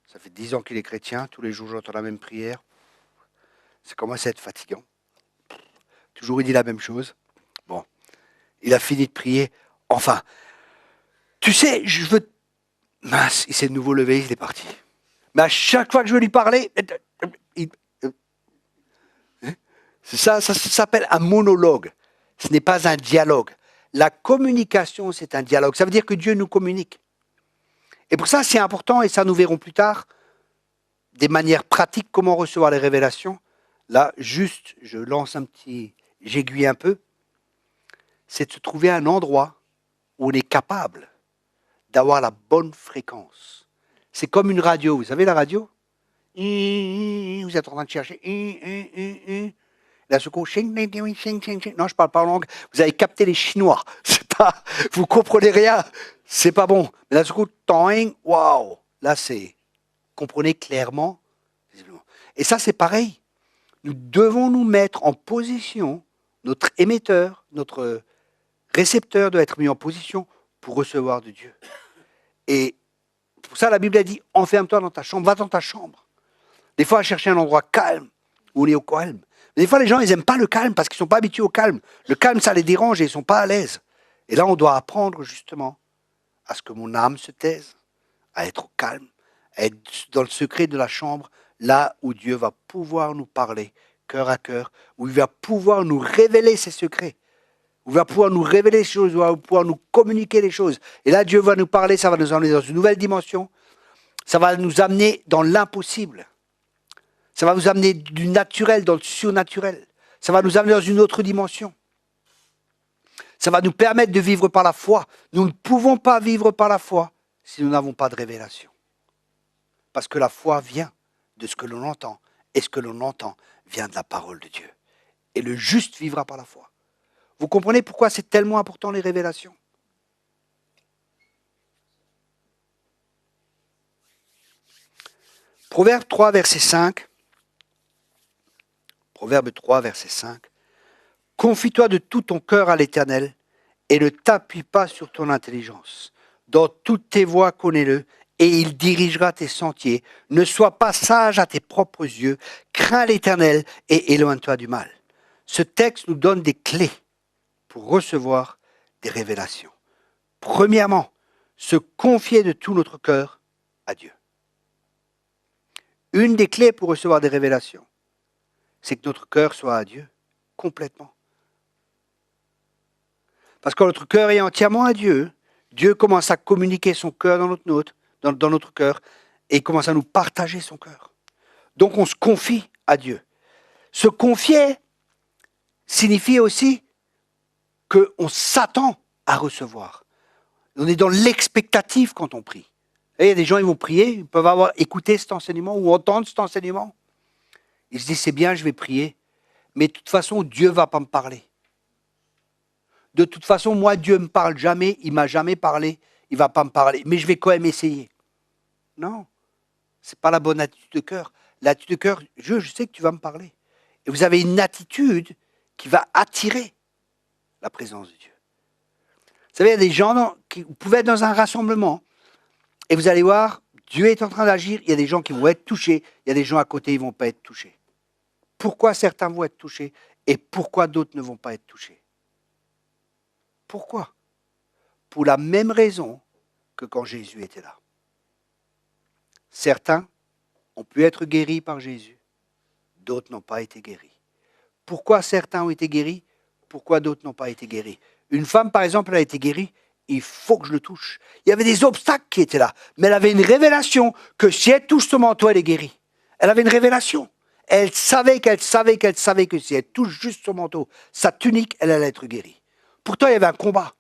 ça fait 10 ans qu'il est chrétien, tous les jours j'entends la même prière. Ça commence à être fatigant. Toujours il dit la même chose. Bon, il a fini de prier. Enfin, tu sais, je veux... Mince, il s'est de nouveau levé, il est parti. Mais à chaque fois que je veux lui parler, ça s'appelle un monologue. Ce n'est pas un dialogue. La communication, c'est un dialogue. Ça veut dire que Dieu nous communique. Et pour ça, c'est important, et ça nous verrons plus tard, des manières pratiques, comment recevoir les révélations. Là, juste, je lance j'aiguille un peu, c'est de se trouver un endroit où on est capable d'avoir la bonne fréquence. C'est comme une radio. Vous savez la radio? Vous êtes en train de chercher. Là, ce coup, non, je ne parle pas en langue. Vous avez capté les Chinois. C'est pas, vous comprenez rien. C'est pas bon. Mais là, ce coup, waouh. Là, c'est, comprenez clairement. Et ça, c'est pareil. Nous devons nous mettre en position. Notre émetteur, notre récepteur doit être mis en position pour recevoir de Dieu. Et pour ça, la Bible a dit, enferme-toi dans ta chambre, va dans ta chambre. Des fois, à chercher un endroit calme, où on est au calme. Mais des fois, les gens, ils n'aiment pas le calme parce qu'ils ne sont pas habitués au calme. Le calme, ça les dérange et ils ne sont pas à l'aise. Et là, on doit apprendre justement à ce que mon âme se taise, à être au calme, à être dans le secret de la chambre, là où Dieu va pouvoir nous parler, cœur à cœur, où il va pouvoir nous révéler ses secrets, où il va pouvoir nous révéler les choses, où il va pouvoir nous communiquer les choses. Et là, Dieu va nous parler, ça va nous emmener dans une nouvelle dimension, ça va nous amener dans l'impossible. Ça va nous amener du naturel dans le surnaturel. Ça va nous amener dans une autre dimension. Ça va nous permettre de vivre par la foi. Nous ne pouvons pas vivre par la foi si nous n'avons pas de révélation. Parce que la foi vient de ce que l'on entend. Et ce que l'on entend vient de la parole de Dieu. Et le juste vivra par la foi. Vous comprenez pourquoi c'est tellement important les révélations? Proverbe 3, verset 5. Proverbe 3, verset 5. Confie-toi de tout ton cœur à l'Éternel et ne t'appuie pas sur ton intelligence. Dans toutes tes voies, connais-le et il dirigera tes sentiers. Ne sois pas sage à tes propres yeux. Crains l'Éternel et éloigne-toi du mal. Ce texte nous donne des clés pour recevoir des révélations. Premièrement, se confier de tout notre cœur à Dieu. Une des clés pour recevoir des révélations, c'est que notre cœur soit à Dieu, complètement. Parce que notre cœur est entièrement à Dieu, Dieu commence à communiquer son cœur dans notre cœur, et il commence à nous partager son cœur. Donc on se confie à Dieu. Se confier signifie aussi qu'on s'attend à recevoir. On est dans l'expectative quand on prie. Et il y a des gens, ils vont prier, ils peuvent avoir écouté cet enseignement ou entendre cet enseignement. Ils se disent, c'est bien, je vais prier, mais de toute façon, Dieu ne va pas me parler. De toute façon, moi, Dieu ne me parle jamais, il ne m'a jamais parlé, il ne va pas me parler, mais je vais quand même essayer. Non, ce n'est pas la bonne attitude de cœur. L'attitude de cœur, je sais que tu vas me parler. Et vous avez une attitude qui va attirer la présence de Dieu. Vous savez, il y a des gens qui vous pouvez être dans un rassemblement et vous allez voir, Dieu est en train d'agir, il y a des gens qui vont être touchés, il y a des gens à côté qui ne vont pas être touchés. Pourquoi certains vont être touchés et pourquoi d'autres ne vont pas être touchés? Pourquoi? Pour la même raison que quand Jésus était là. Certains ont pu être guéris par Jésus, d'autres n'ont pas été guéris. Pourquoi certains ont été guéris? Pourquoi d'autres n'ont pas été guéris? Une femme, par exemple, elle a été guérie, il faut que je le touche. Il y avait des obstacles qui étaient là, mais elle avait une révélation que si elle touche ce manteau, elle est guérie. Elle avait une révélation. Elle savait que si elle touche juste son manteau, sa tunique, elle allait être guérie. Pourtant, il y avait un combat.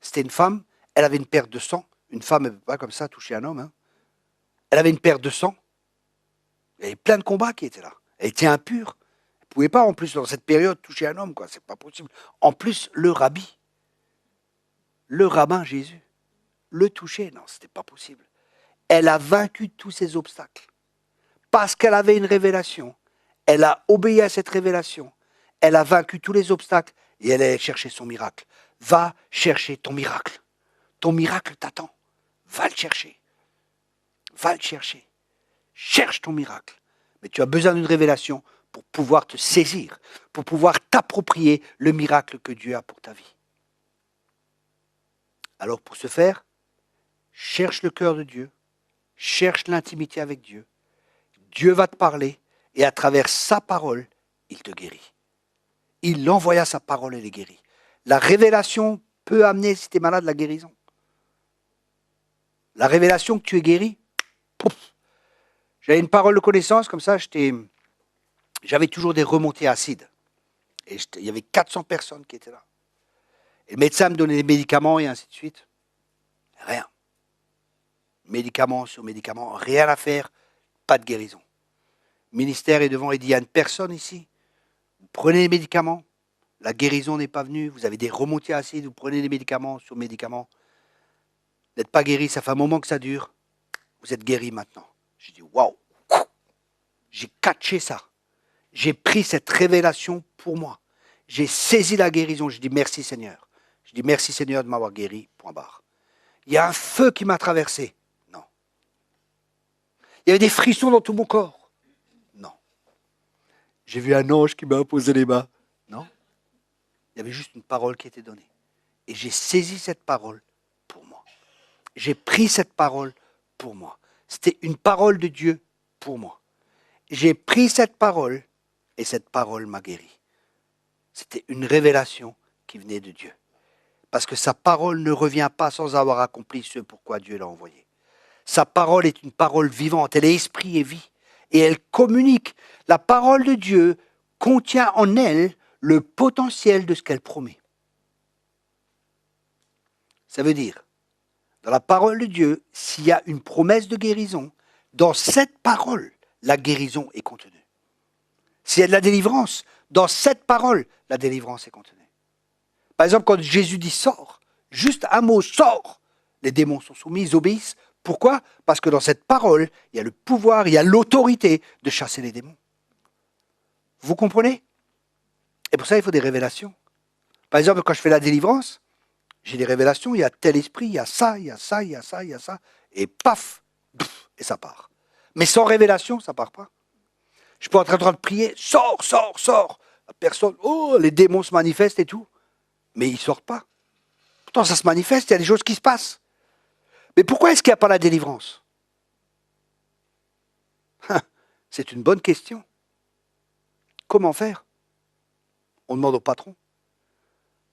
C'était une femme, elle avait une perte de sang. Une femme, elle ne peut pas comme ça toucher un homme. Hein. Elle avait une perte de sang. Il y avait plein de combats qui étaient là. Elle était impure. Elle ne pouvait pas, en plus, dans cette période, toucher un homme. C'est pas possible. En plus, le rabbi, le rabbin Jésus, le toucher, non, ce n'était pas possible. Elle a vaincu tous ces obstacles. Parce qu'elle avait une révélation. Elle a obéi à cette révélation. Elle a vaincu tous les obstacles et elle allait chercher son miracle. Va chercher ton miracle. Ton miracle t'attend. Va le chercher. Va le chercher. Cherche ton miracle. Mais tu as besoin d'une révélation pour pouvoir te saisir, pour pouvoir t'approprier le miracle que Dieu a pour ta vie. Alors pour ce faire, cherche le cœur de Dieu, cherche l'intimité avec Dieu. Dieu va te parler et à travers sa parole, il te guérit. Il envoya sa parole et les guérit. La révélation peut amener, si tu es malade, la guérison. La révélation que tu es guéri, pouf. J'avais une parole de connaissance, comme ça, j'avais toujours des remontées acides. Et il y avait 400 personnes qui étaient là. Et le médecin me donnait des médicaments et ainsi de suite. Rien. Médicament sur médicament, rien à faire, pas de guérison. Le ministère est devant et dit, il y a une personne ici, vous prenez les médicaments, la guérison n'est pas venue, vous avez des remontées acides, vous prenez des médicaments sur médicaments, vous n'êtes pas guéri, ça fait un moment que ça dure, vous êtes guéri maintenant. J'ai dit, waouh, j'ai catché ça. J'ai pris cette révélation pour moi. J'ai saisi la guérison, j'ai dit merci Seigneur. Je dis merci Seigneur de m'avoir guéri, point barre. Il y a un feu qui m'a traversé. Non. Il y avait des frissons dans tout mon corps. Non. J'ai vu un ange qui m'a imposé les mains. Non. Il y avait juste une parole qui était donnée. Et j'ai saisi cette parole pour moi. J'ai pris cette parole pour moi. C'était une parole de Dieu pour moi. J'ai pris cette parole et cette parole m'a guéri. C'était une révélation qui venait de Dieu. Parce que sa parole ne revient pas sans avoir accompli ce pourquoi Dieu l'a envoyé. Sa parole est une parole vivante, elle est esprit et vie. Et elle communique. La parole de Dieu contient en elle le potentiel de ce qu'elle promet. Ça veut dire, dans la parole de Dieu, s'il y a une promesse de guérison, dans cette parole, la guérison est contenue. S'il y a de la délivrance, dans cette parole, la délivrance est contenue. Par exemple, quand Jésus dit sors, juste un mot sors, les démons sont soumis, ils obéissent. Pourquoi? Parce que dans cette parole, il y a le pouvoir, il y a l'autorité de chasser les démons. Vous comprenez? Et pour ça, il faut des révélations. Par exemple, quand je fais la délivrance, j'ai des révélations, il y a tel esprit, il y a ça, il y a ça, il y a ça, il y a ça, et paf, et ça part. Mais sans révélation, ça ne part pas. Je peux être en train de prier, sors, sors, sors. La personne, oh, les démons se manifestent et tout. Mais ils ne sortent pas. Pourtant, ça se manifeste, il y a des choses qui se passent. Mais pourquoi est-ce qu'il n'y a pas la délivrance? C'est une bonne question. Comment faire? On demande au patron.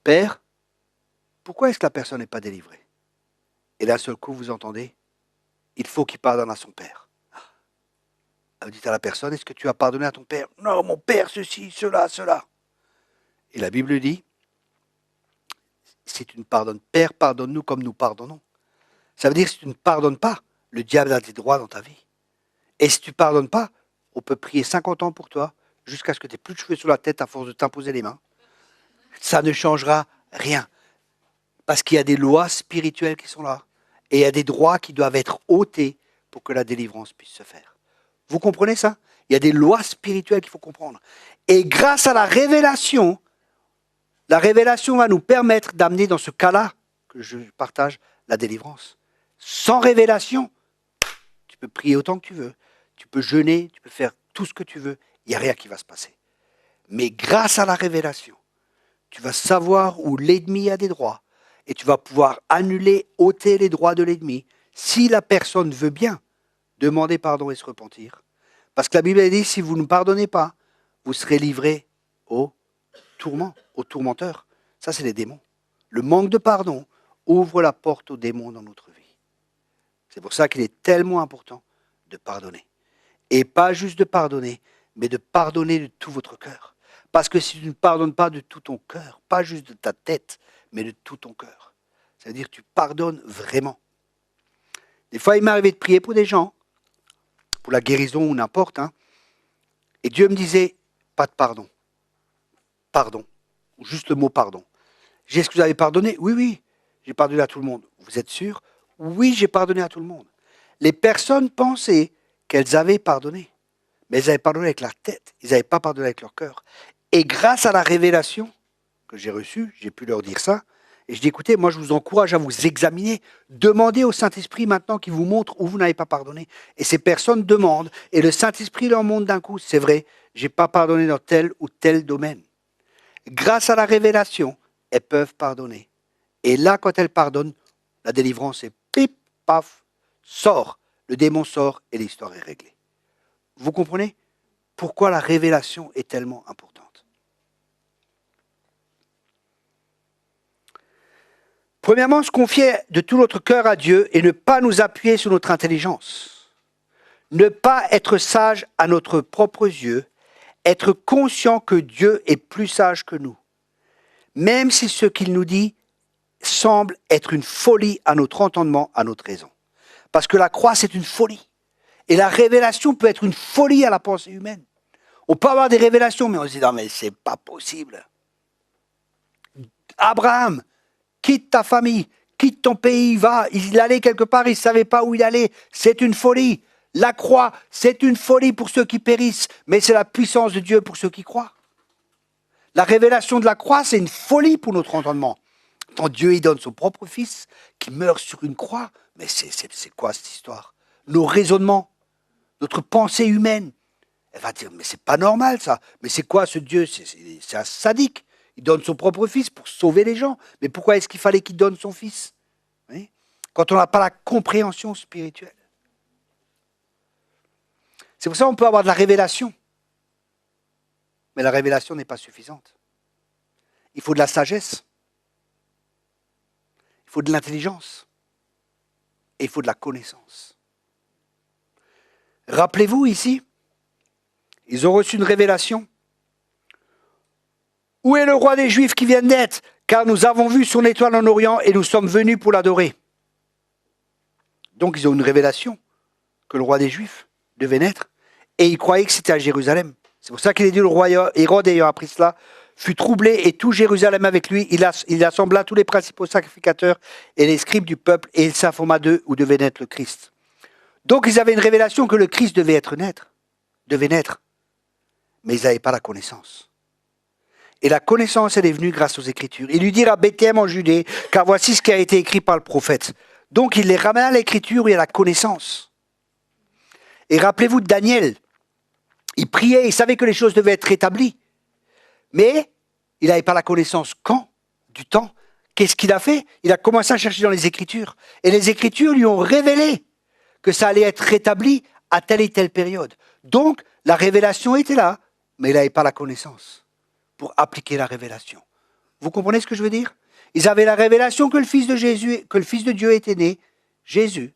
Père, pourquoi est-ce que la personne n'est pas délivrée? Et d'un seul coup, vous entendez, il faut qu'il pardonne à son père. Vous dites à la personne, est-ce que tu as pardonné à ton père? Non, mon père, ceci, cela, cela. Et la Bible dit, si tu ne pardonnes, Père, pardonne-nous comme nous pardonnons. Ça veut dire que si tu ne pardonnes pas, le diable a des droits dans ta vie. Et si tu ne pardonnes pas, on peut prier 50 ans pour toi, jusqu'à ce que tu n'aies plus de cheveux sur la tête à force de t'imposer les mains. Ça ne changera rien. Parce qu'il y a des lois spirituelles qui sont là. Et il y a des droits qui doivent être ôtés pour que la délivrance puisse se faire. Vous comprenez ça? Il y a des lois spirituelles qu'il faut comprendre. Et grâce à la révélation va nous permettre d'amener dans ce cas-là, que je partage, la délivrance. Sans révélation, tu peux prier autant que tu veux, tu peux jeûner, tu peux faire tout ce que tu veux, il n'y a rien qui va se passer. Mais grâce à la révélation, tu vas savoir où l'ennemi a des droits et tu vas pouvoir annuler, ôter les droits de l'ennemi si la personne veut bien demander pardon et se repentir. Parce que la Bible dit, si vous ne pardonnez pas, vous serez livrés au tourment, aux tourmenteurs. Ça, c'est les démons. Le manque de pardon ouvre la porte aux démons dans notre vie. C'est pour ça qu'il est tellement important de pardonner. Et pas juste de pardonner, mais de pardonner de tout votre cœur. Parce que si tu ne pardonnes pas de tout ton cœur, pas juste de ta tête, mais de tout ton cœur, ça veut dire que tu pardonnes vraiment. Des fois, il m'est arrivé de prier pour des gens, pour la guérison ou n'importe, et Dieu me disait, pas de pardon. Pardon. Ou juste le mot pardon. J'ai dit, est-ce que vous avez pardonné? Oui, oui, j'ai pardonné à tout le monde. Vous êtes sûr? Oui, j'ai pardonné à tout le monde. Les personnes pensaient qu'elles avaient pardonné. Mais elles avaient pardonné avec leur tête. Ils n'avaient pas pardonné avec leur cœur. Et grâce à la révélation que j'ai reçue, j'ai pu leur dire ça. Et je dis, écoutez, moi je vous encourage à vous examiner. Demandez au Saint-Esprit maintenant qu'il vous montre où vous n'avez pas pardonné. Et ces personnes demandent. Et le Saint-Esprit leur montre d'un coup, c'est vrai, je n'ai pas pardonné dans tel ou tel domaine. Grâce à la révélation, elles peuvent pardonner. Et là, quand elles pardonnent, la délivrance est pip, paf, sort. Le démon sort et l'histoire est réglée. Vous comprenez pourquoi la révélation est tellement importante? Premièrement, se confier de tout notre cœur à Dieu et ne pas nous appuyer sur notre intelligence. Ne pas être sage à notre propres yeux, être conscient que Dieu est plus sage que nous. Même si ce qu'il nous dit semble être une folie à notre entendement, à notre raison. Parce que la croix, c'est une folie. Et la révélation peut être une folie à la pensée humaine. On peut avoir des révélations, mais on se dit, non, mais c'est pas possible. Abraham, quitte ta famille, quitte ton pays, va. Il allait quelque part, il ne savait pas où il allait. C'est une folie. La croix, c'est une folie pour ceux qui périssent, mais c'est la puissance de Dieu pour ceux qui croient. La révélation de la croix, c'est une folie pour notre entendement. Quand Dieu, il donne son propre fils qui meurt sur une croix, mais c'est quoi cette histoire? Nos raisonnements, notre pensée humaine, elle va dire, mais c'est pas normal ça. Mais c'est quoi ce Dieu? C'est un sadique. Il donne son propre fils pour sauver les gens. Mais pourquoi est-ce qu'il fallait qu'il donne son fils? Oui. Quand on n'a pas la compréhension spirituelle. C'est pour ça qu'on peut avoir de la révélation. Mais la révélation n'est pas suffisante. Il faut de la sagesse. Il faut de l'intelligence. Et il faut de la connaissance. Rappelez-vous ici, ils ont reçu une révélation. Où est le roi des Juifs qui vient de naître? Car nous avons vu son étoile en Orient et nous sommes venus pour l'adorer. Donc ils ont une révélation que le roi des Juifs devait naître. Et ils croyaient que c'était à Jérusalem. C'est pour ça qu'il est dit, le roi Hérode ayant appris cela, fut troublé et tout Jérusalem avec lui. Il assembla tous les principaux sacrificateurs et les scribes du peuple et il s'informa d'eux où devait naître le Christ. Donc ils avaient une révélation que le Christ devait naître. Mais ils n'avaient pas la connaissance. Et la connaissance, elle est venue grâce aux Écritures. Il lui dit à Bethléem en Judée, car voici ce qui a été écrit par le prophète. Donc il les ramena à l'Écriture et à la connaissance. Et rappelez-vous de Daniel. Il priait, il savait que les choses devaient être rétablies. Mais il n'avait pas la connaissance quand? Du temps. Qu'est-ce qu'il a fait? Il a commencé à chercher dans les Écritures. Et les Écritures lui ont révélé que ça allait être rétabli à telle et telle période. Donc, la révélation était là, mais il n'avait pas la connaissance pour appliquer la révélation. Vous comprenez ce que je veux dire? Ils avaient la révélation que le Fils de Jésus, que le Fils de Dieu était né, Jésus,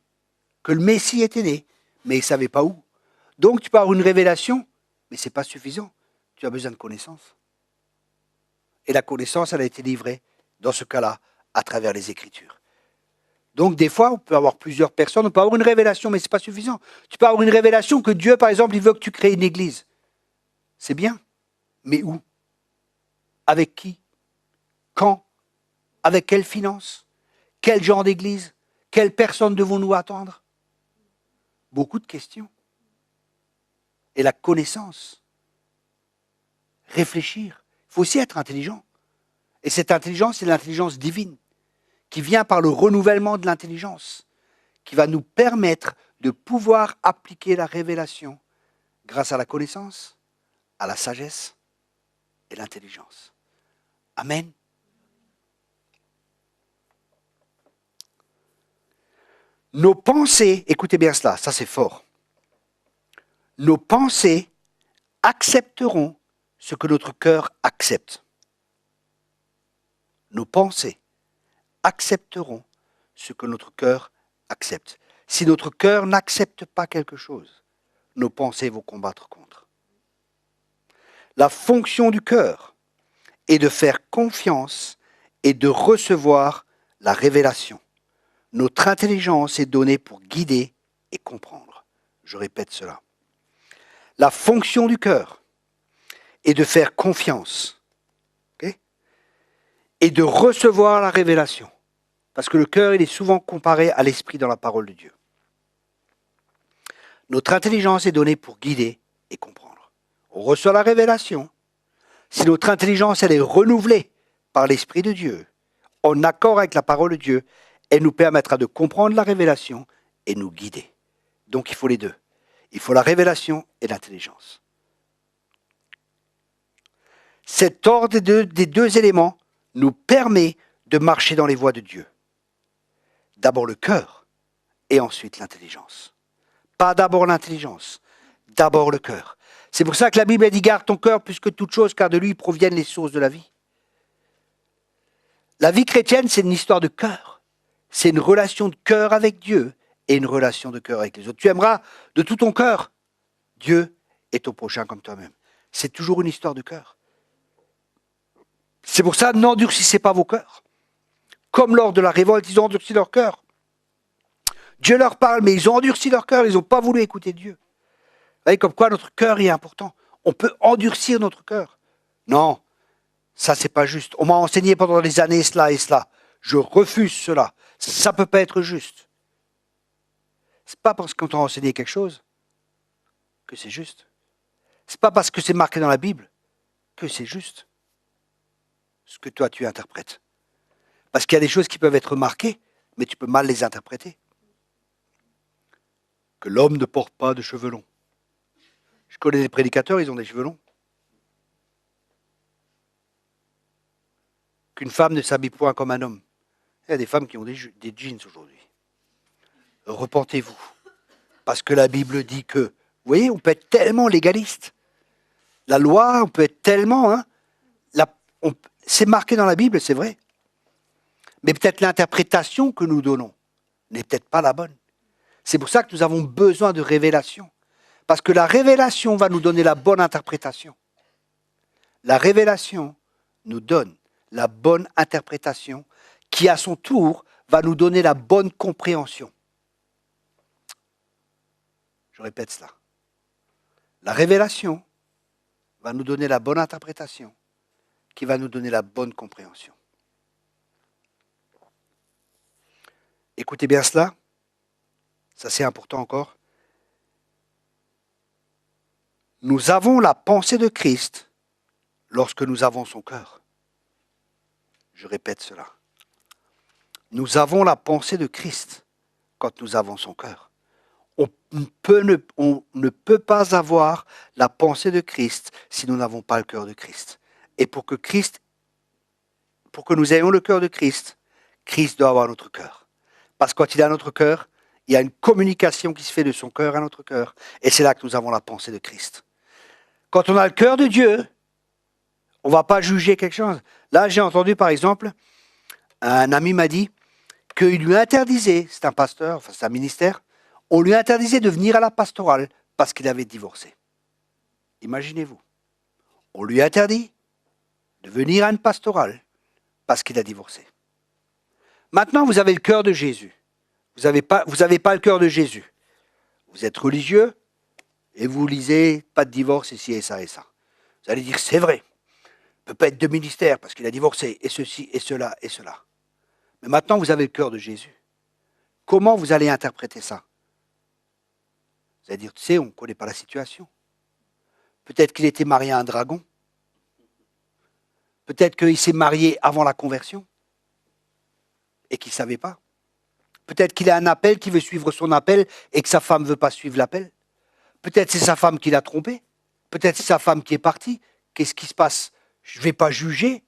que le Messie était né, mais ils ne savaient pas où. Donc tu peux avoir une révélation, mais ce n'est pas suffisant. Tu as besoin de connaissance. Et la connaissance, elle a été livrée, dans ce cas-là, à travers les Écritures. Donc des fois, on peut avoir plusieurs personnes, on peut avoir une révélation, mais ce n'est pas suffisant. Tu peux avoir une révélation que Dieu, par exemple, il veut que tu crées une église. C'est bien, mais où? Avec qui? Quand? Avec quelle finance? Quel genre d'église? Quelle personne devons-nous attendre? Beaucoup de questions. Et la connaissance. Réfléchir. Il faut aussi être intelligent. Et cette intelligence, c'est l'intelligence divine, qui vient par le renouvellement de l'intelligence, qui va nous permettre de pouvoir appliquer la révélation grâce à la connaissance, à la sagesse et l'intelligence. Amen. Nos pensées, écoutez bien cela, ça c'est fort. Nos pensées accepteront ce que notre cœur accepte. Nos pensées accepteront ce que notre cœur accepte. Si notre cœur n'accepte pas quelque chose, nos pensées vont combattre contre. La fonction du cœur est de faire confiance et de recevoir la révélation. Notre intelligence est donnée pour guider et comprendre. Je répète cela. La fonction du cœur est de faire confiance, okay, et de recevoir la révélation. Parce que le cœur, il est souvent comparé à l'esprit dans la parole de Dieu. Notre intelligence est donnée pour guider et comprendre. On reçoit la révélation. Si notre intelligence, elle est renouvelée par l'Esprit de Dieu, en accord avec la parole de Dieu, elle nous permettra de comprendre la révélation et nous guider. Donc il faut les deux. Il faut la révélation et l'intelligence. Cet ordre des deux éléments nous permet de marcher dans les voies de Dieu. D'abord le cœur et ensuite l'intelligence. Pas d'abord l'intelligence, d'abord le cœur. C'est pour ça que la Bible dit « Garde ton cœur plus que toute chose, car de lui proviennent les sources de la vie ». La vie chrétienne, c'est une histoire de cœur. C'est une relation de cœur avec Dieu et une relation de cœur avec les autres. Tu aimeras de tout ton cœur Dieu et ton prochain comme toi-même. C'est toujours une histoire de cœur. C'est pour ça, n'endurcissez pas vos cœurs. Comme lors de la révolte, ils ont endurci leur cœur. Dieu leur parle, mais ils ont endurci leur cœur, ils n'ont pas voulu écouter Dieu. Vous voyez, comme quoi notre cœur est important. On peut endurcir notre cœur. Non, ça c'est pas juste. On m'a enseigné pendant des années cela et cela. Je refuse cela. Ça ne peut pas être juste. C'est pas parce qu'on t'a enseigné quelque chose que c'est juste. C'est pas parce que c'est marqué dans la Bible que c'est juste. Ce que toi tu interprètes. Parce qu'il y a des choses qui peuvent être marquées, mais tu peux mal les interpréter. Que l'homme ne porte pas de cheveux longs. Je connais des prédicateurs, ils ont des cheveux longs. Qu'une femme ne s'habille point comme un homme. Il y a des femmes qui ont des jeans aujourd'hui. Repentez-vous. Parce que la Bible dit que, vous voyez, on peut être tellement légaliste. La loi, on peut être tellement... Hein, c'est marqué dans la Bible, c'est vrai. Mais peut-être l'interprétation que nous donnons n'est peut-être pas la bonne. C'est pour ça que nous avons besoin de révélation. Parce que la révélation va nous donner la bonne interprétation. La révélation nous donne la bonne interprétation qui, à son tour, va nous donner la bonne compréhension. Je répète cela. La révélation va nous donner la bonne interprétation qui va nous donner la bonne compréhension. Écoutez bien cela. Ça, c'est important encore. Nous avons la pensée de Christ lorsque nous avons son cœur. Je répète cela. Nous avons la pensée de Christ quand nous avons son cœur. On ne peut pas avoir la pensée de Christ si nous n'avons pas le cœur de Christ. Et pour que nous ayons le cœur de Christ, Christ doit avoir notre cœur. Parce que quand il a notre cœur, il y a une communication qui se fait de son cœur à notre cœur. Et c'est là que nous avons la pensée de Christ. Quand on a le cœur de Dieu, on ne va pas juger quelque chose. Là, j'ai entendu, par exemple, un ami m'a dit qu'il lui interdisait, c'est un pasteur, enfin c'est un ministère, on lui interdisait de venir à la pastorale parce qu'il avait divorcé. Imaginez-vous. On lui interdit de venir à une pastorale parce qu'il a divorcé. Maintenant, vous avez le cœur de Jésus. Vous n'avez pas le cœur de Jésus. Vous êtes religieux et vous lisez pas de divorce ici et ça et ça. Vous allez dire c'est vrai. Il ne peut pas être de ministère parce qu'il a divorcé et ceci et cela et cela. Mais maintenant, vous avez le cœur de Jésus. Comment vous allez interpréter ça? Vous allez dire, tu sais, on ne connaît pas la situation. Peut-être qu'il était marié à un dragon. Peut-être qu'il s'est marié avant la conversion et qu'il ne savait pas. Peut-être qu'il a un appel, qu'il veut suivre son appel et que sa femme ne veut pas suivre l'appel. Peut-être c'est sa femme qui l'a trompé. Peut-être c'est sa femme qui est partie. Qu'est-ce qui se passe? Je ne vais pas juger.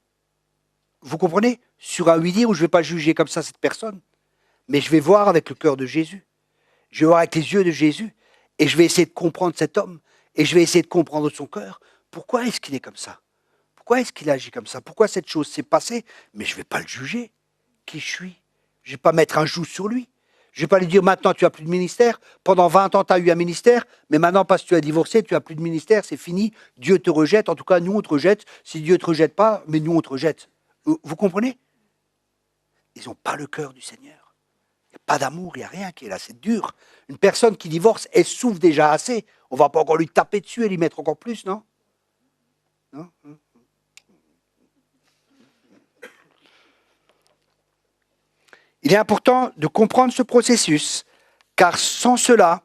Vous comprenez? Sur un huilier où je ne vais pas juger comme ça cette personne. Mais je vais voir avec le cœur de Jésus. Je vais voir avec les yeux de Jésus. Et je vais essayer de comprendre cet homme. Et je vais essayer de comprendre son cœur. Pourquoi est-ce qu'il est comme ça? Pourquoi est-ce qu'il agit comme ça? Pourquoi cette chose s'est passée? Mais je ne vais pas le juger. Qui je suis? Je ne vais pas mettre un joug sur lui. Je ne vais pas lui dire maintenant tu n'as plus de ministère. Pendant 20 ans tu as eu un ministère, mais maintenant parce que tu as divorcé, tu n'as plus de ministère, c'est fini. Dieu te rejette. En tout cas, nous on te rejette. Si Dieu ne te rejette pas, mais nous on te rejette. Vous comprenez? Ils n'ont pas le cœur du Seigneur. Il n'y a pas d'amour, il n'y a rien qui est là. C'est dur. Une personne qui divorce, elle souffre déjà assez. On ne va pas encore lui taper dessus et lui mettre encore plus, non? Non? Il est important de comprendre ce processus, car sans cela,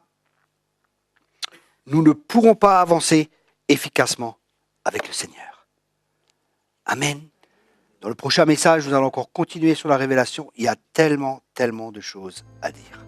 nous ne pourrons pas avancer efficacement avec le Seigneur. Amen. Dans le prochain message, nous allons encore continuer sur la révélation. Il y a tellement, tellement de choses à dire.